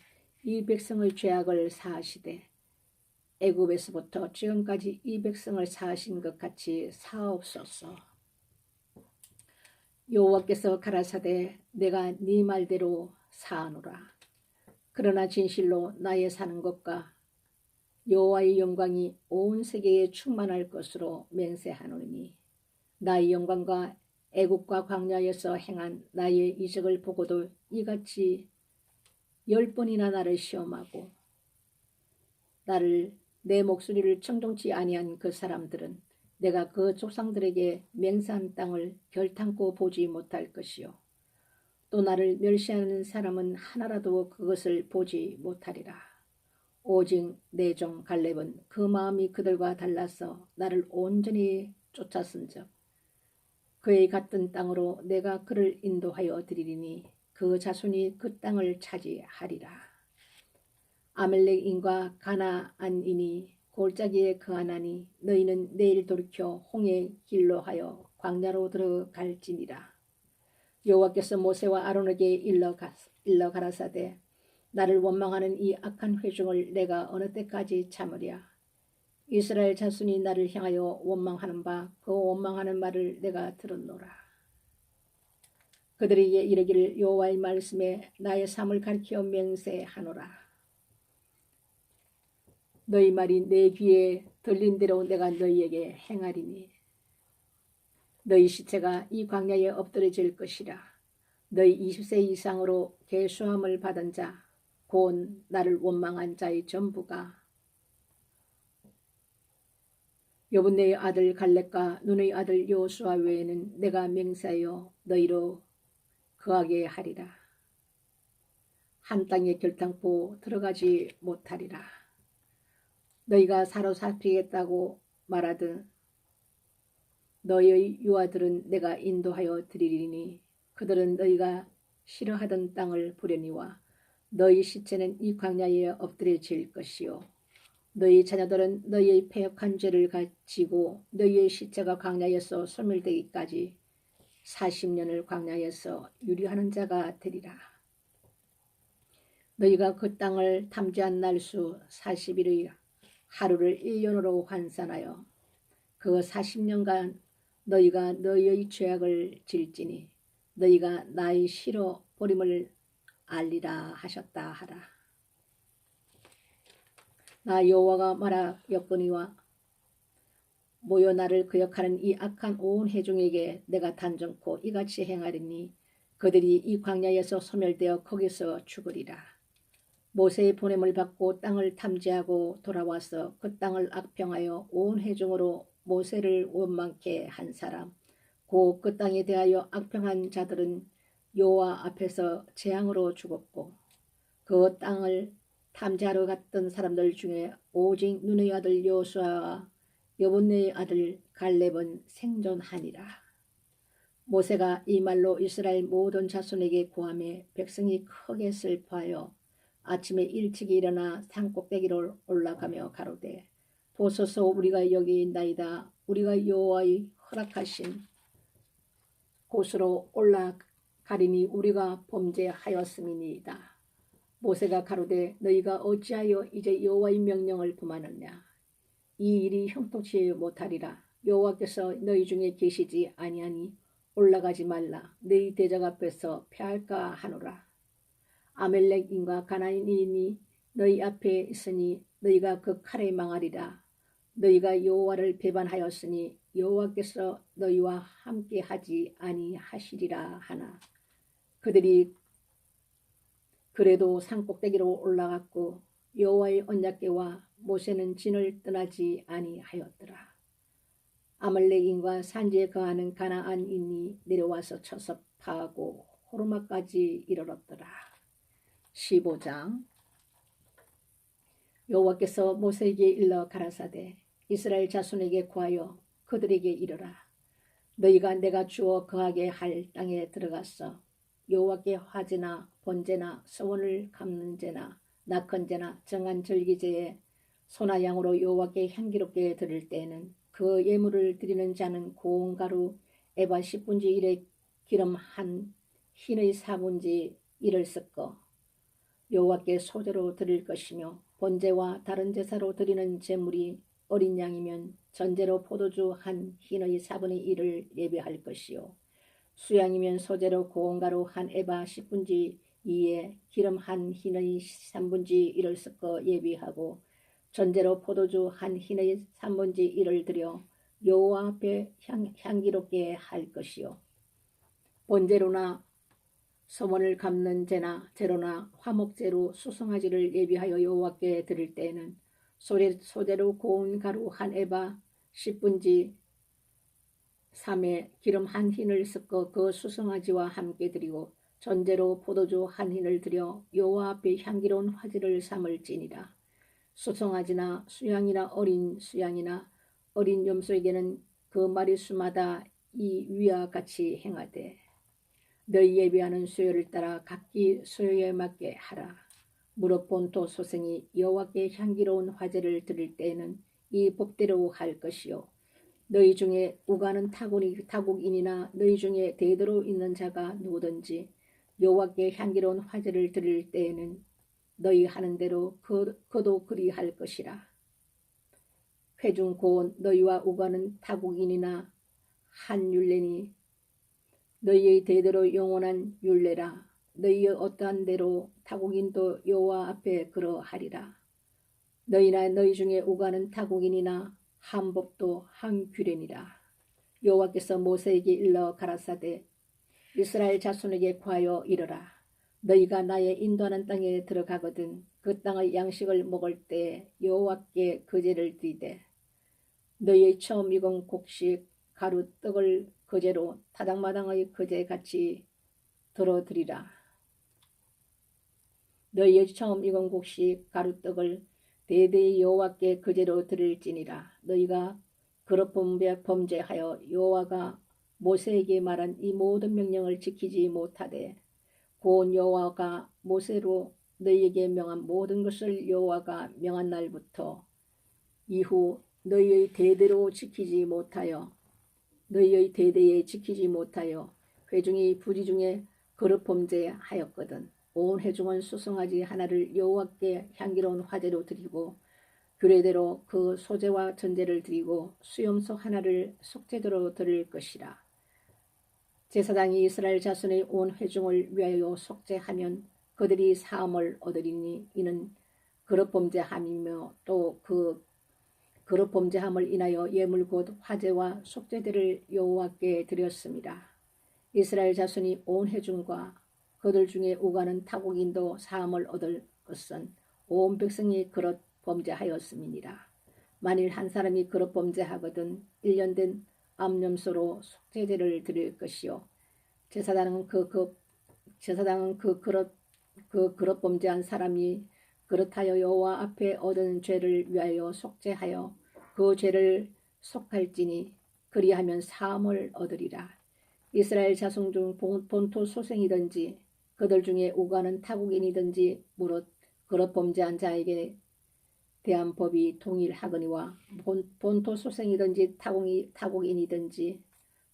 이 백성의 죄악을 사하시되 애굽에서부터 지금까지 이 백성을 사하신 것 같이 사옵소서. 여호와께서 가라사대 내가 네 말대로 사하노라. 그러나 진실로 나의 사는 것과 여호와의 영광이 온 세계에 충만할 것으로 맹세하노니 나의 영광과 애굽과 광야에서 행한 나의 이적을 보고도 이같이 10번이나 나를 시험하고 나를 내 목소리를 청종치 아니한 그 사람들은 내가 그 조상들에게 맹세한 땅을 결탄코 보지 못할 것이요 또 나를 멸시하는 사람은 하나라도 그것을 보지 못하리라. 오직 내 종 갈렙은 그 마음이 그들과 달라서 나를 온전히 쫓았은즉 그의 갔던 땅으로 내가 그를 인도하여 드리리니 그 자손이 그 땅을 차지하리라. 아말렉인과 가나안인이 골짜기에 거하나니 너희는 내일 돌이켜 홍해 길로 하여 광야로 들어갈지니라. 여호와께서 모세와 아론에게 일러 가라사대 나를 원망하는 이 악한 회중을 내가 어느 때까지 참으랴. 이스라엘 자손이 나를 향하여 원망하는 바 그 원망하는 말을 내가 들었노라. 그들에게 이르기를 여호와의 말씀에 나의 삶을 가리켜 맹세하노라. 너희 말이 내 귀에 들린 대로 내가 너희에게 행하리니 너희 시체가 이 광야에 엎드려질 것이라. 너희 20세 이상으로 계수함을 받은 자 곧 나를 원망한 자의 전부가 여분네의 아들 갈렙과 눈의 아들 여호수아 외에는 내가 맹세하여 너희로 거하게 하리라. 한 땅에 결탄코 들어가지 못하리라. 너희가 사로잡히겠다고 말하든 너희의 유아들은 내가 인도하여 드리리니 그들은 너희가 싫어하던 땅을 보려니와 너희 시체는 이 광야에 엎드려질 것이요 너희 자녀들은 너희의 패역한 죄를 가지고 너희의 시체가 광야에서 소멸되기까지 40년을 광야에서 유리하는 자가 되리라. 너희가 그 땅을 탐지한 날수 40일의 하루를 1년으로 환산하여 그 40년간 너희가 너희의 죄악을 질지니 너희가 나의 시로 버림을 알리라 하셨다 하라. 나 여호와가 말하였거니와 모여 나를 거역하는 이 악한 온 회중에게 내가 단정코 이같이 행하리니 그들이 이 광야에서 소멸되어 거기서 죽으리라. 모세의 보냄을 받고 땅을 탐지하고 돌아와서 그 땅을 악평하여 온 회중으로 모세를 원망케 한 사람 곧 그 땅에 대하여 악평한 자들은 여호와 앞에서 재앙으로 죽었고 그 땅을 탐지하러 갔던 사람들 중에 오직 눈의 아들 여호수아와 여분네의 아들 갈렙은 생존하니라. 모세가 이 말로 이스라엘 모든 자손에게 고하매 백성이 크게 슬퍼하여 아침에 일찍이 일어나 산꼭대기로 올라가며 가로되 보소서 우리가 여기 있나이다. 우리가 여호와의 허락하신 곳으로 올라가리니 우리가 범죄하였음이니이다. 모세가 가로되 너희가 어찌하여 이제 여호와의 명령을 범하느냐. 이 일이 형통치 못하리라. 여호와께서 너희 중에 계시지 아니하니 올라가지 말라. 너희 대적 앞에서 패할까 하노라. 아멜렉인과 가나안인이 너희 앞에 있으니 너희가 그 칼에 망하리라. 너희가 여호와를 배반하였으니 여호와께서 너희와 함께 하지 아니하시리라 하나. 그들이 그래도 산꼭대기로 올라갔고 여호와의 언약궤와 모세는 진을 떠나지 아니하였더라. 아말렉인과 산지에 거하는 가나안인이 내려와서 쳐서 파하고 호르마까지 이르렀더라. 15장. 여호와께서 모세에게 일러 가라사대 이스라엘 자손에게 구하여 그들에게 이르라. 너희가 내가 주어 거하게 할 땅에 들어가서 여호와께 화제나 번제나 서원을 갚는 제나 낙헌 제나 정한 절기제에 소나 양으로 여호와께 향기롭게 드릴 때에는 그 예물을 드리는 자는 고운 가루 에바 10분지 1의 기름 한 흰의 4분지 1을 섞어 여호와께 소제로 드릴 것이며 번제와 다른 제사로 드리는 제물이 어린 양이면 전제로 포도주 한 흰의 4분의 1을 예배할 것이요 수양이면 소제로 고운 가루 한 에바 10분지 2에 기름 한 흰의 3분지 1을 섞어 예비하고 전제로 포도주 한 흰의 3분지 1을 드려 여호와 앞에 향기롭게 할 것이요 번제로나 서원을 갚는 제나 제로나 화목제로 수송아지를 예비하여 여호와께 드릴 때에는 소제로 고운 가루 한 에바 10분지 3에 기름 한 흰을 섞어 그 수송아지와 함께 드리고 전제로 포도주 한 흰을 드려 여호와 앞에 향기로운 화제를 삼을지니라. 수송아지나 수양이나 어린 수양이나 어린 염소에게는 그 마리수마다 이 위와 같이 행하되 너희 예비하는 수요를 따라 각기 수요에 맞게 하라. 무릇 본토 소생이 여호와께 향기로운 화제를 드릴 때에는 이 법대로 할 것이요 너희 중에 우가는 타국인이나 너희 중에 대대로 있는 자가 누구든지 여호와께 향기로운 화제를 드릴 때에는 너희 하는 대로 그도 그리 할 것이라. 회중 곧 너희와 우가는 타국인이나 한 율례니 너희의 대대로 영원한 율례라. 너희의 어떠한 대로 타국인도 여호와 앞에 그러하리라. 너희나 너희 중에 우가는 타국인이나 한 법도 한 규례니라. 여호와께서 모세에게 일러 가라사대 이스라엘 자손에게 구하여 이르라. 너희가 나의 인도하는 땅에 들어가거든 그 땅의 양식을 먹을 때 여호와께 거제를 드리되 너희의 처음 익은 곡식 가루 떡을 거제로 타당마당의 거제같이 덜어드리라. 너희의 처음 익은 곡식 가루 떡을 대대히 여호와께 거제로 드릴지니라. 너희가 그릇 범죄하여 여호와가 모세에게 말한 이 모든 명령을 지키지 못하되 곧 여호와가 모세로 너희에게 명한 모든 것을 여호와가 명한 날부터 이후 너희의 대대로 지키지 못하여 너희의 대대에 지키지 못하여 회중이 부지 중에 거룩 범죄하였거든. 온 회중은 수송아지 하나를 여호와께 향기로운 화제로 드리고 규례대로 그 소제와 전제를 드리고 수염소 하나를 속죄제로 드릴 것이라. 제사장이 이스라엘 자손의 온 회중을 위하여 속죄하면 그들이 사함을 얻으리니 이는 거룩 범죄함이며 또 그 거룩 범죄함을 인하여 예물 곧 화제와 속죄제를 여호와께 드렸습니다. 이스라엘 자손이 온 회중과 그들 중에 오가는 타국인도 사함을 얻을 것은 온 백성이 그릇 범죄하였음이니라. 만일 한 사람이 그릇 범죄하거든 1년 된 암염소로 속죄제를 드릴 것이요 제사장은 그 그릇 범죄한 사람이 그렇하여 여호와 앞에 얻은 죄를 위하여 속죄하여 그 죄를 속할지니 그리하면 사함을 얻으리라. 이스라엘 자손 중 본토 소생이든지 그들 중에 오가는 타국인이든지 무릇 그릇 범죄한 자에게 대한 법이 동일하거니와 본토 소생이든지 타국인이든지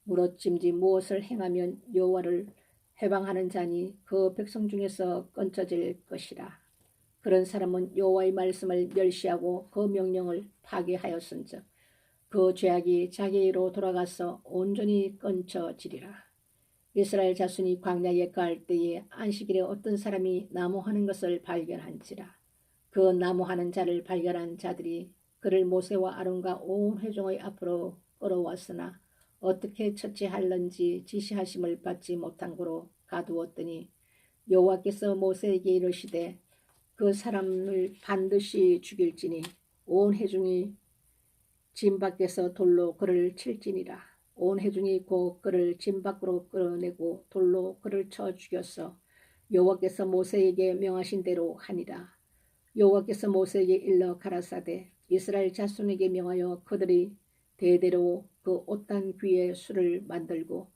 무릇 짐지 무엇을 행하면 여호와를 해방하는 자니 그 백성 중에서 끊어질 것이라. 그런 사람은 여호와의 말씀을 멸시하고 그 명령을 파괴하였은즉 그 죄악이 자기로 돌아가서 온전히 끊어지리라. 이스라엘 자손이 광야에 갈 때에 안식일에 어떤 사람이 나무하는 것을 발견한지라. 그 나무하는 자를 발견한 자들이 그를 모세와 아론과 온 회중의 앞으로 끌어왔으나 어떻게 처치할는지 지시하심을 받지 못한 고로 가두었더니 여호와께서 모세에게 이르시되 그 사람을 반드시 죽일지니 온 회중이 짐 밖에서 돌로 그를 칠지니라. 온 회중이 곧 그를 짐 밖으로 끌어내고 돌로 그를 쳐 죽였어 여호와께서 모세에게 명하신 대로 하니라. 여호와께서 모세에게 일러 가라사대 이스라엘 자손에게 명하여 그들이 대대로 그 옷단 귀에 술을 만들고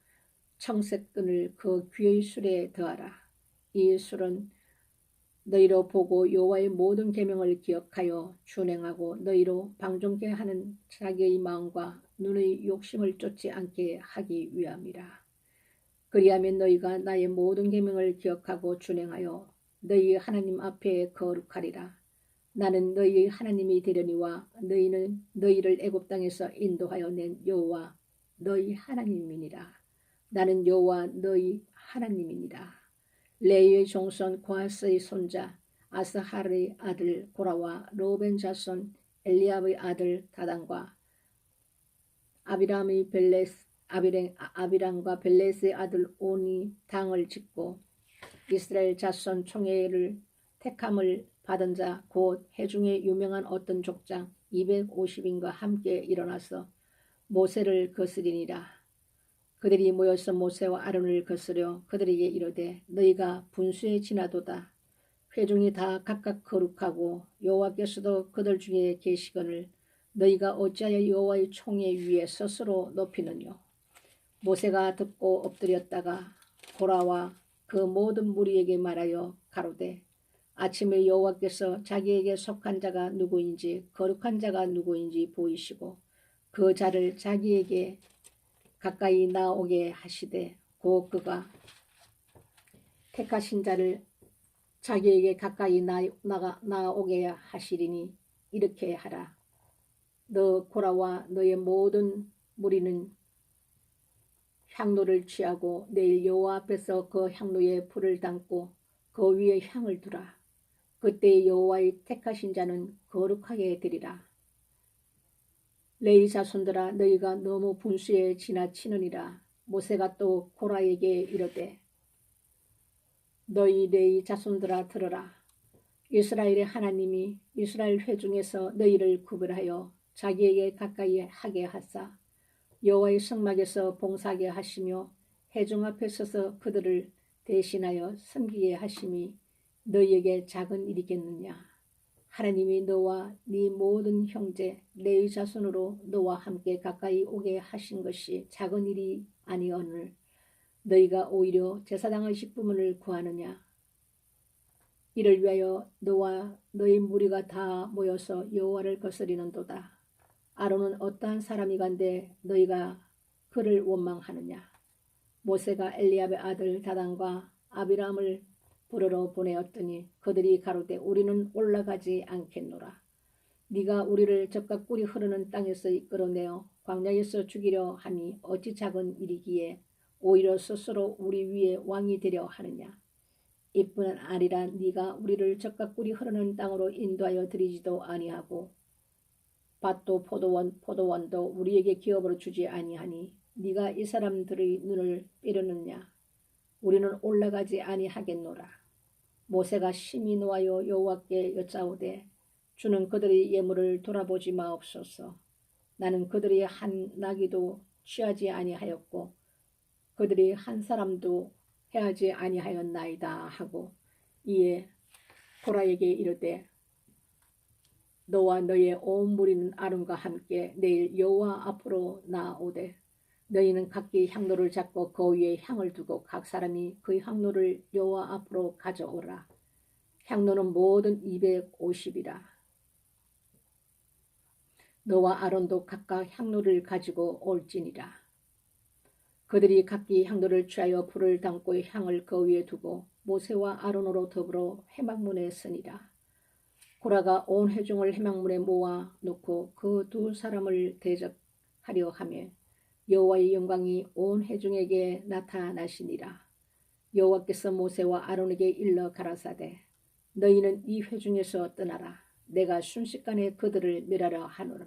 청색끈을 그 귀의 술에 더하라. 이 술은 너희로 보고 여호와의 모든 계명을 기억하여 준행하고 너희로 방종케 하는 자기의 마음과 눈의 욕심을 쫓지 않게 하기 위함이라. 그리하면 너희가 나의 모든 계명을 기억하고 준행하여 너희 하나님 앞에 거룩하리라. 나는 너희의 하나님이 되려니와 너희는 너희를 애굽 땅에서 인도하여 낸 여호와 너희 하나님이니라. 나는 여호와 너희 하나님이니라. 레위의 종손 고하스의 손자 아스할의 아들 고라와 로벤 자손 엘리압의 아들 다단과 아비람과 벨렛의 아들 온이 당을 짓고 이스라엘 자손 총회를 택함을 받은 자 곧 회중에 유명한 어떤 족장 250인과 함께 일어나서 모세를 거스리니라. 그들이 모여서 모세와 아론을 거스려 그들에게 이르되 너희가 분수에 지나도다. 회중이 다 각각 거룩하고 여호와께서도 그들 중에 계시거늘 너희가 어찌하여 여호와의 총회 위에 스스로 높이느뇨. 모세가 듣고 엎드렸다가 고라와 그 모든 무리에게 말하여 가로되 아침에 여호와께서 자기에게 속한 자가 누구인지 거룩한 자가 누구인지 보이시고 그 자를 자기에게 가까이 나오게 하시되 곧 그가 택하신 자를 자기에게 가까이 나오게 하시리니 이렇게 하라. 너 고라와 너의 모든 무리는 향로를 취하고 내일 여호와 앞에서 그 향로에 불을 담고 그 위에 향을 두라. 그때 여호와의 택하신 자는 거룩하게 되리라. 레위 자손들아 너희가 너무 분수에 지나치느니라. 모세가 또 고라에게 이르되 너희 레위 자손들아 들으라. 이스라엘의 하나님이 이스라엘 회중에서 너희를 구별하여 자기에게 가까이 하게 하사 여호와의 성막에서 봉사하게 하시며 회중 앞에 서서 그들을 대신하여 섬기게 하심이 너희에게 작은 일이겠느냐. 하나님이 너와 네 모든 형제 레위 자손으로 너와 함께 가까이 오게 하신 것이 작은 일이 아니오늘 너희가 오히려 제사장의 식부문을 구하느냐. 이를 위하여 너와 너희 무리가 다 모여서 여호와를 거스리는도다. 아론은 어떠한 사람이간데 너희가 그를 원망하느냐. 모세가 엘리압의 아들 다단과 아비람을 부르러 보내었더니 그들이 가로되 우리는 올라가지 않겠노라. 네가 우리를 적과 꿀이 흐르는 땅에서 이끌어내어 광야에서 죽이려 하니 어찌 작은 일이기에 오히려 스스로 우리 위에 왕이 되려 하느냐. 이뿐 아니라 네가 우리를 적과 꿀이 흐르는 땅으로 인도하여 드리지도 아니하고 밭도 포도원도 우리에게 기업으로 주지 아니하니 네가 이 사람들의 눈을 빼려느냐. 우리는 올라가지 아니하겠노라. 모세가 심히 노하여 여호와께 여짜오되 주는 그들의 예물을 돌아보지 마옵소서. 나는 그들이 한 나귀도 취하지 아니하였고 그들이 한 사람도 해하지 아니하였나이다 하고 이에 고라에게 이르되 너와 너의 온 무리는 아론과 함께 내일 여호와 앞으로 나아오되 너희는 각기 향로를 잡고 그 위에 향을 두고 각 사람이 그 향로를 여호와 앞으로 가져오라. 향로는 모든 250이라. 너와 아론도 각각 향로를 가지고 올지니라. 그들이 각기 향로를 취하여 불을 담고 향을 그 위에 두고 모세와 아론으로 더불어 회막문에 서니라. 고라가 온 회중을 회막문에 모아 놓고 그 두 사람을 대적하려 하며 여호와의 영광이 온 회중에게 나타나시니라. 여호와께서 모세와 아론에게 일러 가라사대 너희는 이 회중에서 떠나라. 내가 순식간에 그들을 멸하려 하노라.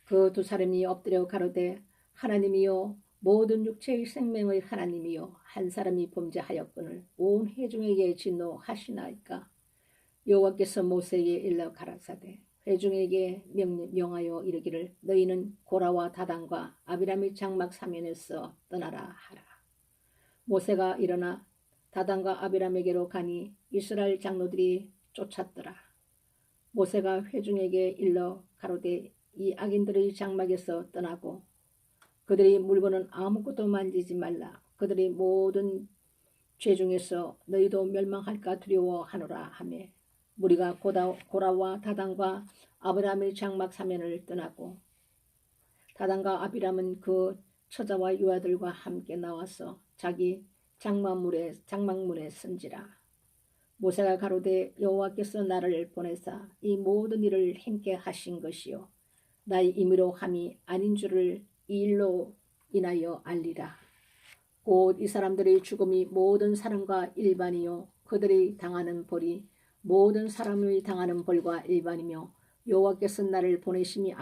그 두 사람이 엎드려 가로되 하나님이여 모든 육체의 생명의 하나님이여 한 사람이 범죄하였거늘 온 회중에게 진노하시나이까. 여호와께서 모세에게 일러 가라사대 회중에게 명하여 이르기를 너희는 고라와 다단과 아비람의 장막 사면에서 떠나라 하라. 모세가 일어나 다단과 아비람에게로 가니 이스라엘 장로들이 쫓았더라. 모세가 회중에게 일러 가로되 이 악인들의 장막에서 떠나고 그들의 물건은 아무것도 만지지 말라. 그들의 모든 죄 중에서 너희도 멸망할까 두려워하노라 하며 무리가 고라와 다단과 아비람의 장막 사면을 떠나고 다단과 아비람은 그 처자와 유아들과 함께 나와서 자기 장막문에 선지라. 모세가 가로되 여호와께서 나를 보내사 이 모든 일을 행케 하신 것이요 나의 임의로 함이 아닌 줄을 이 일로 인하여 알리라. 곧 이 사람들의 죽음이 모든 사람과 일반이요 그들이 당하는 벌이 모든 사람의 당하는 벌과 일반이며 여호와께서 나를 보내심이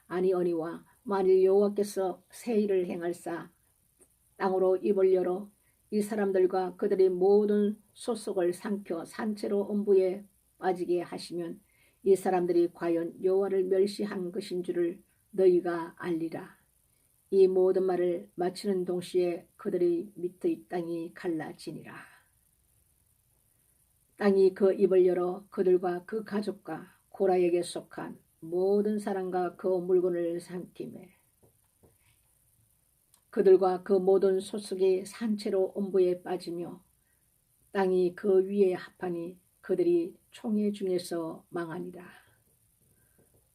아니어니와 만일 여호와께서 새 일을 행할사 땅으로 입을 열어 이 사람들과 그들의 모든 소속을 삼켜 산채로 음부에 빠지게 하시면 이 사람들이 과연 여호와를 멸시한 것인 줄을 너희가 알리라. 이 모든 말을 마치는 동시에 그들의 밑의 땅이 갈라지니라. 땅이 그 입을 열어 그들과 그 가족과 고라에게 속한 모든 사람과 그 물건을 삼키매 그들과 그 모든 소속이 산채로 음부에 빠지며 땅이 그 위에 합하니 그들이 총회 중에서 망하니라.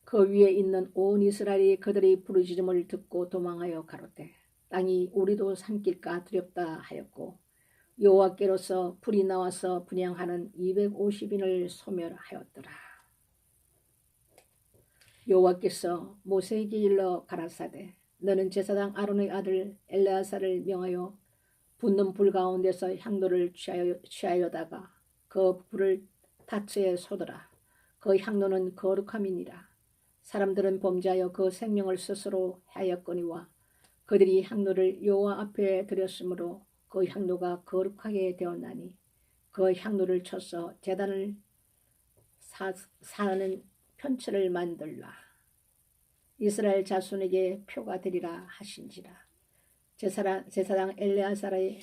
그 위에 있는 온 이스라엘이 그들의 부르짖음을 듣고 도망하여 가로되 땅이 우리도 삼킬까 두렵다 하였고 여호와께로서 불이 나와서 분향하는 250인을 소멸하였더라. 여호와께서 모세에게 일러 가라사대 너는 제사장 아론의 아들 엘레아사를 명하여 붙는 불 가운데서 향로를 취하여다가 그 불을 다처에 쏟으라. 그 향로는 거룩함이니라. 사람들은 범죄하여 그 생명을 스스로 하였거니와 그들이 향로를 여호와 앞에 드렸으므로 그 향로가 거룩하게 되었나니 그 향로를 쳐서 제단을 사는 편처를 만들라. 이스라엘 자손에게 표가 되리라 하신지라. 제사장 엘레아살이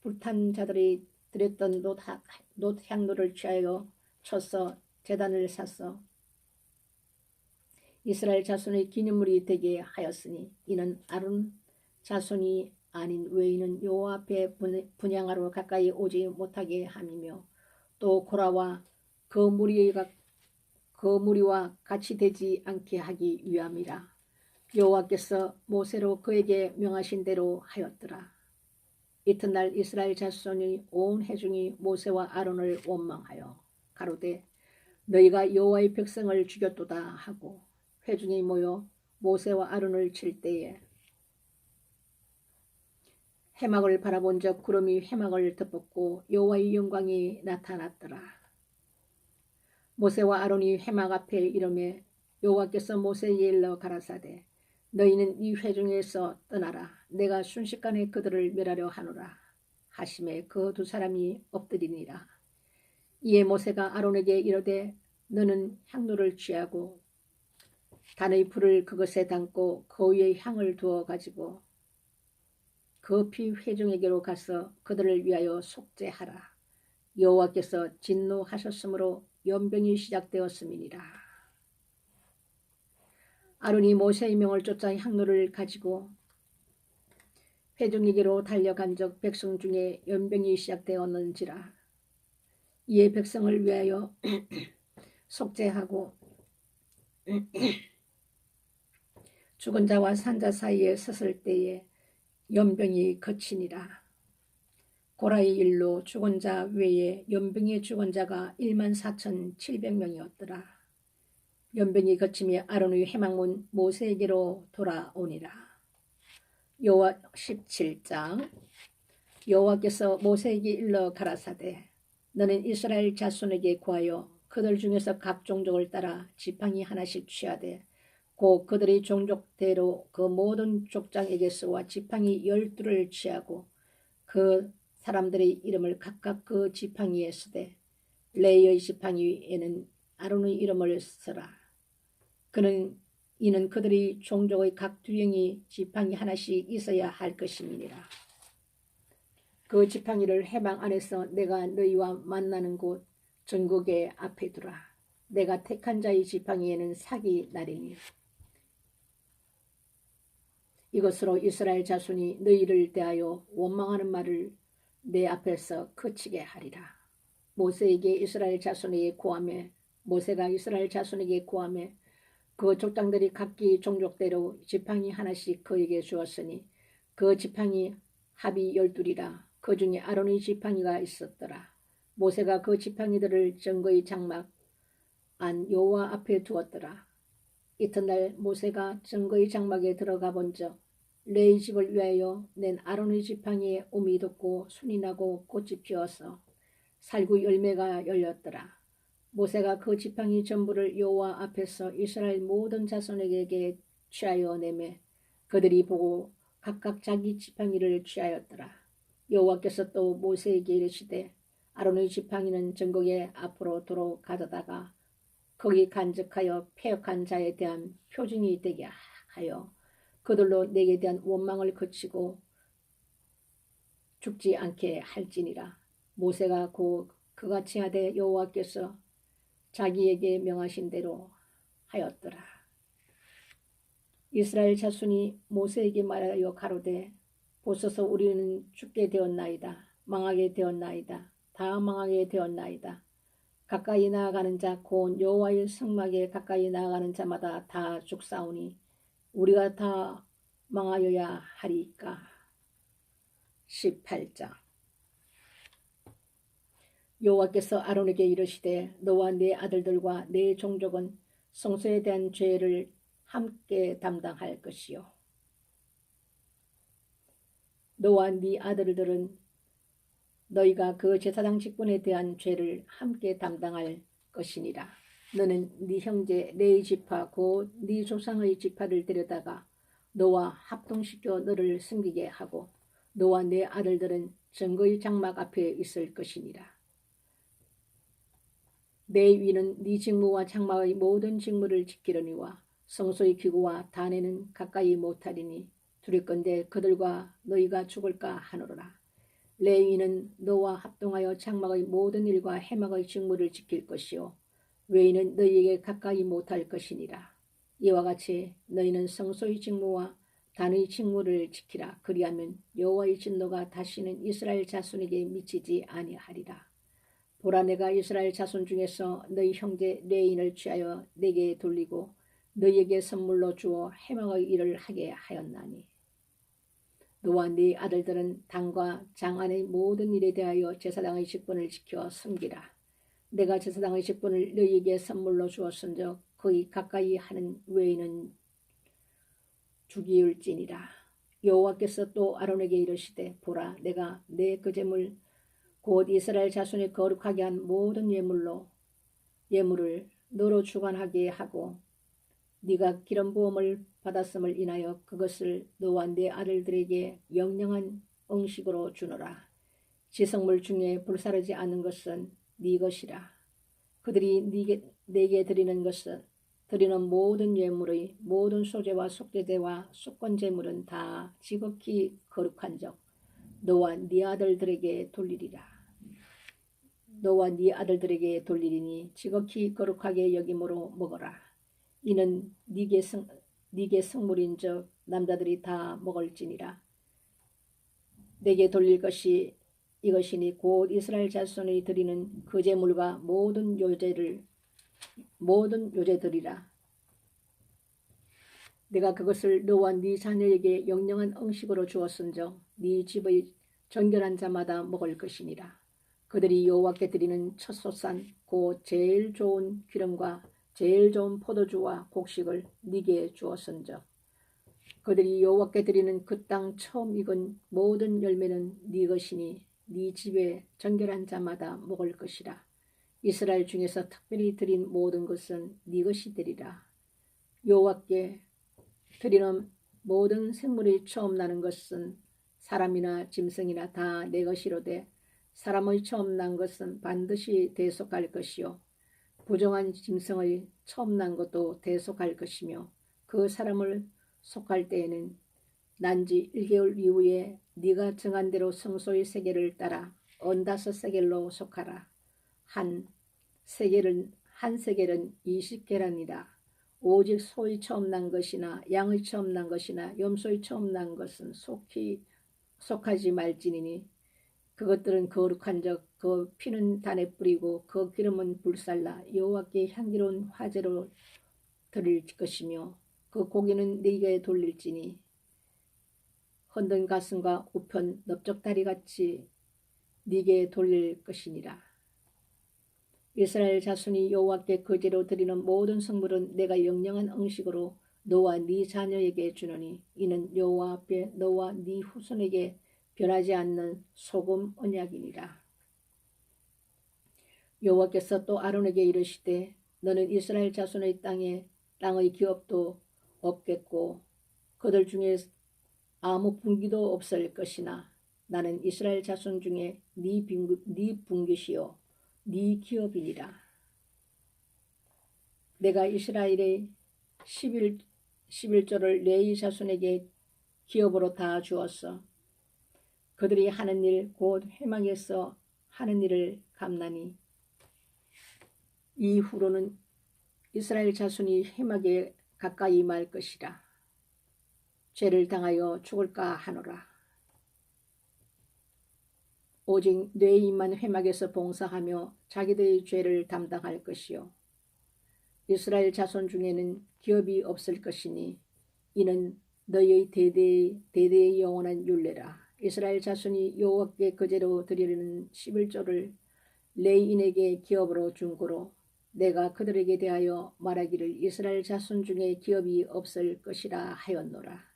불탄 자들이 드렸던 놋 향로를 취하여 쳐서 제단을 사서 이스라엘 자손의 기념물이 되게 하였으니 이는 아론 자손이 아닌 외인은 여호와 앞에 분향하러 가까이 오지 못하게 함이며 또 고라와 그 그 무리와 같이 되지 않게 하기 위함이라. 여호와께서 모세로 그에게 명하신 대로 하였더라. 이튿날 이스라엘 자손이 온 회중이 모세와 아론을 원망하여 가로되 너희가 여호와의 백성을 죽였도다 하고 회중이 모여 모세와 아론을 칠 때에 해막을 바라본즉 구름이 해막을 덮었고 여호와의 영광이 나타났더라. 모세와 아론이 해막 앞에 이르매 여호와께서 모세에게 일러 가라사대 너희는 이 회중에서 떠나라. 내가 순식간에 그들을 멸하려 하노라 하심에 그 두 사람이 엎드리니라. 이에 모세가 아론에게 이르되 너는 향로를 취하고 단의 불을 그것에 담고 그 위에 향을 두어 가지고 급히 회중에게로 가서 그들을 위하여 속죄하라. 여호와께서 진노하셨으므로 연병이 시작되었음이니라. 아론이 모세의 명을 쫓아 향로를 가지고 회중에게로 달려간즉 백성 중에 연병이 시작되었는지라. 이에 백성을 위하여 속죄하고 죽은 자와 산 자 사이에 섰을 때에 연병이 그치니라. 고라의 일로 죽은 자 외에 연병에 죽은 자가 14,700명이었더라. 연병이 그치며 아론의 해막문 모세에게로 돌아오니라. 여호와 17장. 여호와께서 모세에게 일러 가라사대 너는 이스라엘 자손에게 구하여 그들 중에서 각 종족을 따라 지팡이 하나씩 취하되 곧 그들의 종족대로 그 모든 족장에게서와 지팡이 12를 취하고 그 사람들의 이름을 각각 그 지팡이에 쓰되 레이의 지팡이에는 아론의 이름을 써라. 이는 그들의 종족의 각 두령이 지팡이 하나씩 있어야 할 것임이니라. 그 지팡이를 해방 안에서 내가 너희와 만나는 곳 전국의 앞에 두라. 내가 택한 자의 지팡이에는 사기 나리니 이것으로 이스라엘 자손이 너희를 대하여 원망하는 말을 내 앞에서 그치게 하리라. 모세에게 이스라엘 자손에게 고하며 모세가 이스라엘 자손에게 고하며 그 족장들이 각기 종족대로 지팡이 하나씩 그에게 주었으니 그 지팡이 합이 12이라. 그 중에 아론의 지팡이가 있었더라. 모세가 그 지팡이들을 증거의 장막 안 여호와 앞에 두었더라. 이튿날 모세가 증거의 장막에 들어가 본즉 레위 집을 위하여 낸 아론의 지팡이에 움이 돋고 순이 나고 꽃이 피어서 살구 열매가 열렸더라. 모세가 그 지팡이 전부를 여호와 앞에서 이스라엘 모든 자손에게 취하여 내매 그들이 보고 각각 자기 지팡이를 취하였더라. 여호와께서 또 모세에게 이르시되 아론의 지팡이는 전국의 앞으로 도로 가져다가 거기 간직하여 패역한 자에 대한 표징이 되게 하여 그들로 내게 대한 원망을 그치고 죽지 않게 할지니라. 모세가 그같이 하되 여호와께서 자기에게 명하신 대로 하였더라. 이스라엘 자손이 모세에게 말하여 가로되 보소서 우리는 죽게 되었나이다. 망하게 되었나이다. 다 망하게 되었나이다. 가까이 나아가는 자 곧 여호와의 성막에 가까이 나아가는 자마다 다 죽사오니 우리가 다 망하여야 하리까. 18장. 여호와께서 아론에게 이르시되 너와 네 아들들과 네 종족은 성소에 대한 죄를 함께 담당할 것이요 너와 네 아들들은 너희가 그 제사장 직분에 대한 죄를 함께 담당할 것이니라. 너는 네 형제 네 지파 곧 네 조상의 지파를 데려다가 너와 합동시켜 너를 섬기게 하고 너와 네 아들들은 증거의 장막 앞에 있을 것이니라. 내 위는 네 직무와 장막의 모든 직무를 지키려니와 성소의 기구와 단에는 가까이 못하리니 두렵건대 그들과 너희가 죽을까 하노라. 레위는 너와 합동하여 장막의 모든 일과 해막의 직무를 지킬 것이요 외인은 너희에게 가까이 못할 것이니라. 이와 같이 너희는 성소의 직무와 단의 직무를 지키라. 그리하면 여호와의 진노가 다시는 이스라엘 자손에게 미치지 아니하리라. 보라, 내가 이스라엘 자손 중에서 너희 형제 레인을 취하여 내게 돌리고 너희에게 선물로 주어 해방의 일을 하게 하였나니 너와 네 아들들은 당과 장안의 모든 일에 대하여 제사장의 직분을 지켜 섬기라. 내가 제사장의 직분을 너희에게 선물로 주었은즉 거의 가까이 하는 외에는 죽이울지니라. 여호와께서 또 아론에게 이르시되 보라, 내가 내 그 제물 곧 이스라엘 자손이 거룩하게 한 모든 예물을 너로 주관하게 하고 네가 기름 부음을 받았음을 인하여 그것을 너와 네 아들들에게 영영한 음식으로 주노라. 지성물 중에 불사르지 않는 것은 네 것이라. 그들이 내게 드리는 모든 예물의 모든 소제와 속죄제와 속건 제물은 다 지극히 거룩한즉 너와 네 아들들에게 돌리리니 지극히 거룩하게 여김으로 먹어라. 이는 네게 성물인즉 남자들이 다 먹을지니라. 내게 돌릴 것이 이것이니 곧 이스라엘 자손이 드리는 그 제물과 모든 요제들이라. 내가 그것을 너와 네 자녀에게 영영한 음식으로 주었은즉 네 집의 정결한 자마다 먹을 것이니라. 그들이 여호와께 드리는 첫 소산 곧 제일 좋은 기름과 제일 좋은 포도주와 곡식을 네게 주었은즉 그들이 여호와께 드리는 그 땅 처음 익은 모든 열매는 네 것이니 네 집에 정결한 자마다 먹을 것이라. 이스라엘 중에서 특별히 드린 모든 것은 네 것이 되리라. 여호와께 드리는 모든 생물이 처음 나는 것은 사람이나 짐승이나 다 내 것이로되 사람의 처음 난 것은 반드시 대속할 것이요 부정한 짐승의 처음 난 것도 대속할 것이며 그 사람을 속할 때에는 난지 1개월 이후에 네가 정한 대로 성소의 세겔을 따라 15세겔로 속하라. 한 세겔은 20계란이라. 오직 소의 처음 난 것이나 양의 처음 난 것이나 염소의 처음 난 것은 속하지 말지니니 그것들은 거룩한즉 그 피는 단에 뿌리고 그 기름은 불살라 여호와께 향기로운 화제로 드릴 것이며 그 고기는 네게 돌릴지니 헌든 가슴과 우편 넓적다리같이 네게 돌릴 것이니라. 이스라엘 자손이 여호와께 거제로 드리는 모든 성물은 내가 영영한 음식으로 너와 네 자녀에게 주노니 이는 여호와 앞에 너와 네 후손에게 변하지 않는 소금 언약이니라. 여호와께서 또 아론에게 이르시되 너는 이스라엘 자손의 땅의 기업도 없겠고 그들 중에 아무 분기도 없을 것이나 나는 이스라엘 자손 중에 네 분깃이요 네 기업이니라. 내가 이스라엘의 11조를 레위 자손에게 기업으로 다 주었어. 그들이 하는 일 곧 회막에서 하는 일을 갚나니 이후로는 이스라엘 자손이 회막에 가까이 말 것이라. 죄를 당하여 죽을까 하노라. 오직 레위만 회막에서 봉사하며 자기들의 죄를 담당할 것이요 이스라엘 자손 중에는 기업이 없을 것이니 이는 너희의 대대의 영원한 율례라. 이스라엘 자손이 여호와께 거제로 드리는 11조를 레위인에게 기업으로 준 고로 내가 그들에게 대하여 말하기를 이스라엘 자손 중에 기업이 없을 것이라 하였노라.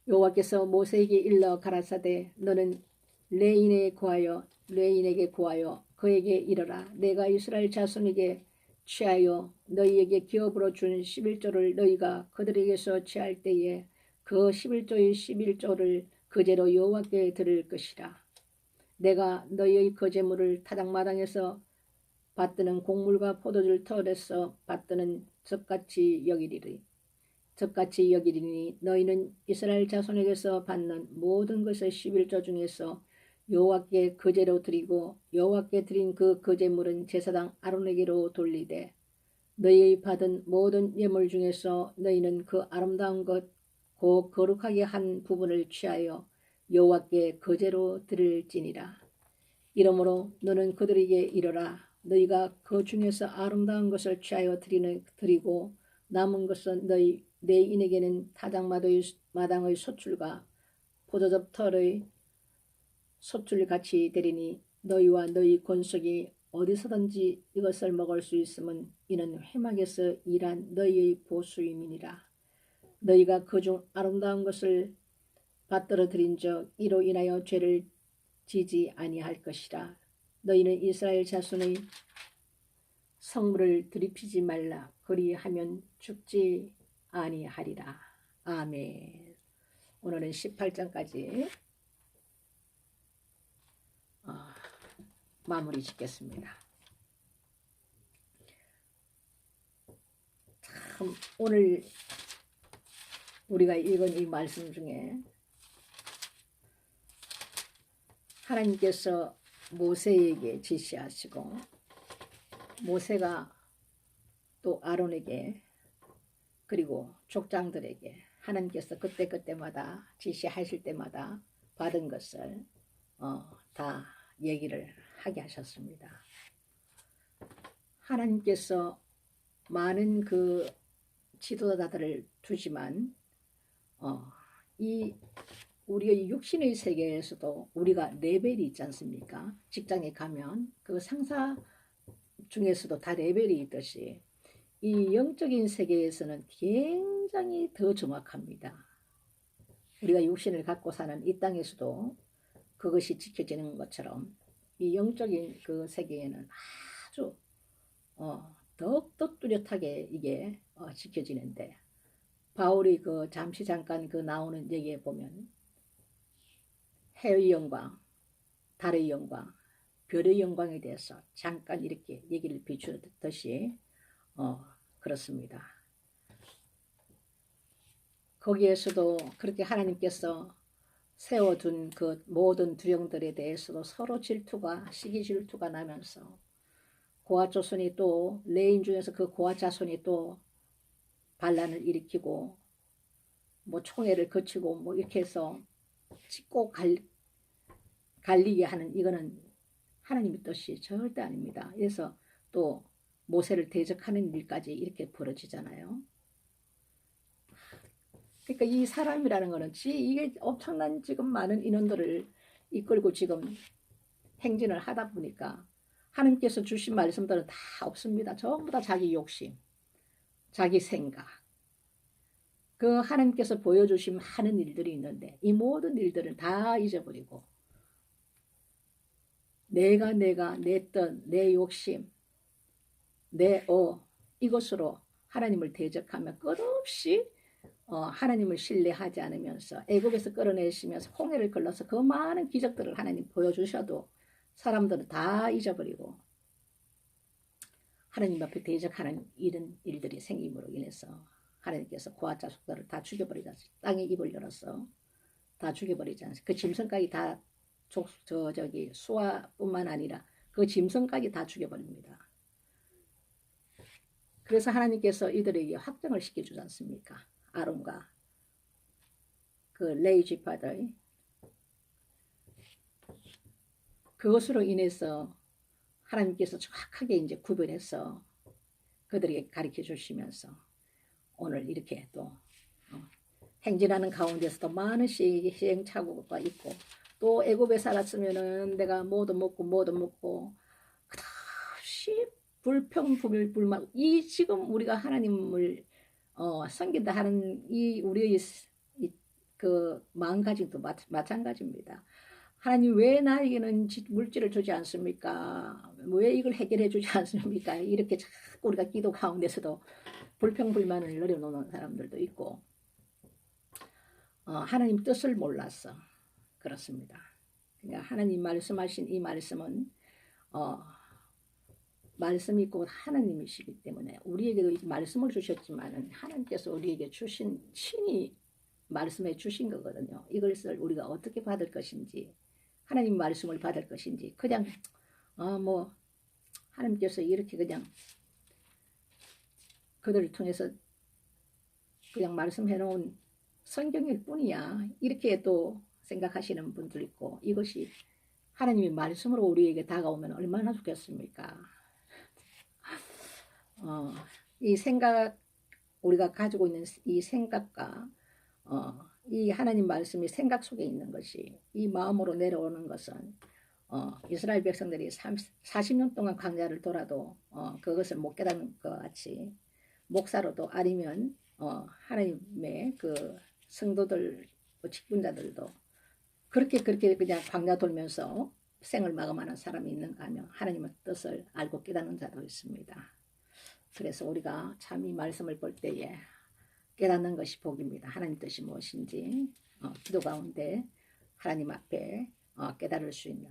여호와께서 모세에게 일러 가라사대 너는 레인에게 구하여 그에게 이르라. 내가 이스라엘 자손에게 취하여 너희에게 기업으로 준 11조를 너희가 그들에게서 취할 때에 그 11조의 11조를 거제로 여호와께 드릴 것이라. 내가 너희의 거제물을 타작마당에서 받드는 곡물과 포도주를 터에서 받드는 젖같이 여기리니 너희는 이스라엘 자손에게서 받는 모든 것의 11조 중에서 여호와께 거제로 드리고 여호와께 드린 그 거제물은 제사장 아론에게로 돌리되 너희의 받은 모든 예물 중에서 너희는 그 아름다운 것 곧 거룩하게 한 부분을 취하여 여호와께 거제로 드릴지니라. 이러므로 너는 그들에게 이르라. 너희가 그 중에서 아름다운 것을 취하여 드리고 남은 것은 내 인에게는 마당의 소출과 포도즙 털의 소출같이 되리니 너희와 너희 권속이 어디서든지 이것을 먹을 수 있으면 이는 회막에서 일한 너희의 보수임이니라. 너희가 그중 아름다운 것을 받들어 들인즉 이로 인하여 죄를 지지 아니할 것이라. 너희는 이스라엘 자손의 성물을 들이피지 말라. 그리하면 죽지 아니하리라. 아멘. 오늘은 18장까지 마무리 짓겠습니다. 참 오늘 우리가 읽은 이 말씀 중에 하나님께서 모세에게 지시하시고 모세가 또 아론에게 그리고 족장들에게 하나님께서 그때그때마다 지시하실 때마다 받은 것을 다 얘기를 하게 하셨습니다. 하나님께서 많은 그 지도자들을 두지만 이 우리의 육신의 세계에서도 우리가 레벨이 있지 않습니까? 직장에 가면 그 상사 중에서도 다 레벨이 있듯이 이 영적인 세계에서는 굉장히 더 정확합니다. 우리가 육신을 갖고 사는 이 땅에서도 그것이 지켜지는 것처럼 이 영적인 그 세계에는 아주 더욱더 뚜렷하게 이게 지켜지는데 바울이 그 잠깐 그 나오는 얘기에 보면 해의 영광, 달의 영광, 별의 영광에 대해서 잠깐 이렇게 얘기를 비추듯이 그렇습니다. 거기에서도 그렇게 하나님께서 세워둔 그 모든 두령들에 대해서도 서로 시기 질투가 나면서 고아 자손이 또 레인 중에서 그 고아 자손이 또 반란을 일으키고 뭐 총애를 거치고 뭐 이렇게 해서 찍고 갈리게 하는 이거는 하나님의 뜻이 절대 아닙니다. 그래서 또 모세를 대적하는 일까지 이렇게 벌어지잖아요. 그러니까 이 사람이라는 거는 이게 엄청난 지금 많은 인원들을 이끌고 지금 행진을 하다 보니까 하나님께서 주신 말씀들은 다 없습니다. 전부 다 자기 욕심, 자기 생각. 그 하나님께서 보여주신 많은 일들이 있는데 이 모든 일들은 다 잊어버리고 내가 내 뜻, 내 욕심, 이것으로 하나님을 대적하며 끝없이 하나님을 신뢰하지 않으면서 애굽에서 끌어내시면서 홍해를 걸러서 그 많은 기적들을 하나님 보여주셔도 사람들은 다 잊어버리고 하나님 앞에 대적하는 이런 일들이 생김으로 인해서 하나님께서 고아 자식들을 다 죽여버리지 않습니까? 땅에 입을 열어서 다 죽여버리지 않습니까? 그 짐승까지 다 수아뿐만 아니라 그 짐승까지 다 죽여버립니다. 그래서 하나님께서 이들에게 확정을 시켜주지 않습니까? 아론과 그 레위 지파들 그것으로 인해서 하나님께서 정확하게 이제 구별해서 그들에게 가르쳐 주시면서 오늘 이렇게 또 행진하는 가운데서도 많은 시행착오가 있고 또 애굽에 살았으면은 내가 뭐도 먹고 끝없이 불평불만 이 지금 우리가 하나님을 섬긴다 하는 이 우리의 그 마음가짐도 마찬가지입니다. 하나님 왜 나에게는 물질을 주지 않습니까? 왜 이걸 해결해 주지 않습니까? 이렇게 자꾸 우리가 기도 가운데서도 불평불만을 내려놓는 사람들도 있고 하나님 뜻을 몰라서 그렇습니다. 그러니까 하나님 말씀하신 이 말씀은 말씀이 곧 하나님이시기 때문에 우리에게도 이 말씀을 주셨지만 하나님께서 우리에게 주신 친히 말씀해 주신 거거든요. 이것을 우리가 어떻게 받을 것인지 하나님 말씀을 받을 것인지 그냥 뭐 하나님께서 이렇게 그냥 그들을 통해서 그냥 말씀해 놓은 성경일 뿐이야 이렇게 또 생각하시는 분들 있고 이것이 하나님이 말씀으로 우리에게 다가오면 얼마나 좋겠습니까? 이 생각, 우리가 가지고 있는 이 생각과 이 하나님 말씀이 생각 속에 있는 것이 이 마음으로 내려오는 것은 이스라엘 백성들이 40년 동안 광야를 돌아도 그것을 못 깨닫는 것 같이 목사로도 아니면 하나님의 그 성도들 직분자들도 그렇게 그냥 광야 돌면서 생을 마감하는 사람이 있는가 하면 하나님의 뜻을 알고 깨닫는 자도 있습니다. 그래서 우리가 참 이 말씀을 볼 때에 깨닫는 것이 복입니다. 하나님 뜻이 무엇인지 기도 가운데 하나님 앞에 깨달을 수 있는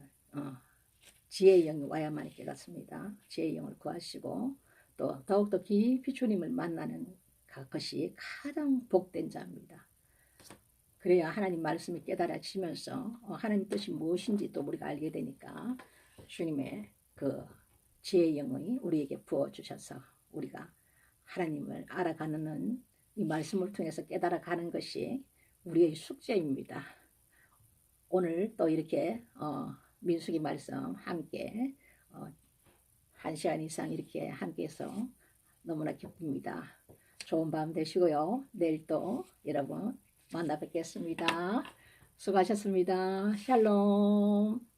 지혜의 영이 와야만 깨닫습니다. 지혜의 영을 구하시고 또 더욱더 깊이 주님을 만나는 것이 가장 복된 자입니다. 그래야 하나님 말씀이 깨달아지면서 하나님 뜻이 무엇인지 또 우리가 알게 되니까 주님의 그 지혜의 영이 우리에게 부어주셔서 우리가 하나님을 알아가는 이 말씀을 통해서 깨달아가는 것이 우리의 숙제입니다. 오늘 또 이렇게 민수기 말씀 함께 1시간 이상 이렇게 함께해서 너무나 기쁩니다. 좋은 밤 되시고요. 내일 또 여러분 만나 뵙겠습니다. 수고하셨습니다. 샬롬.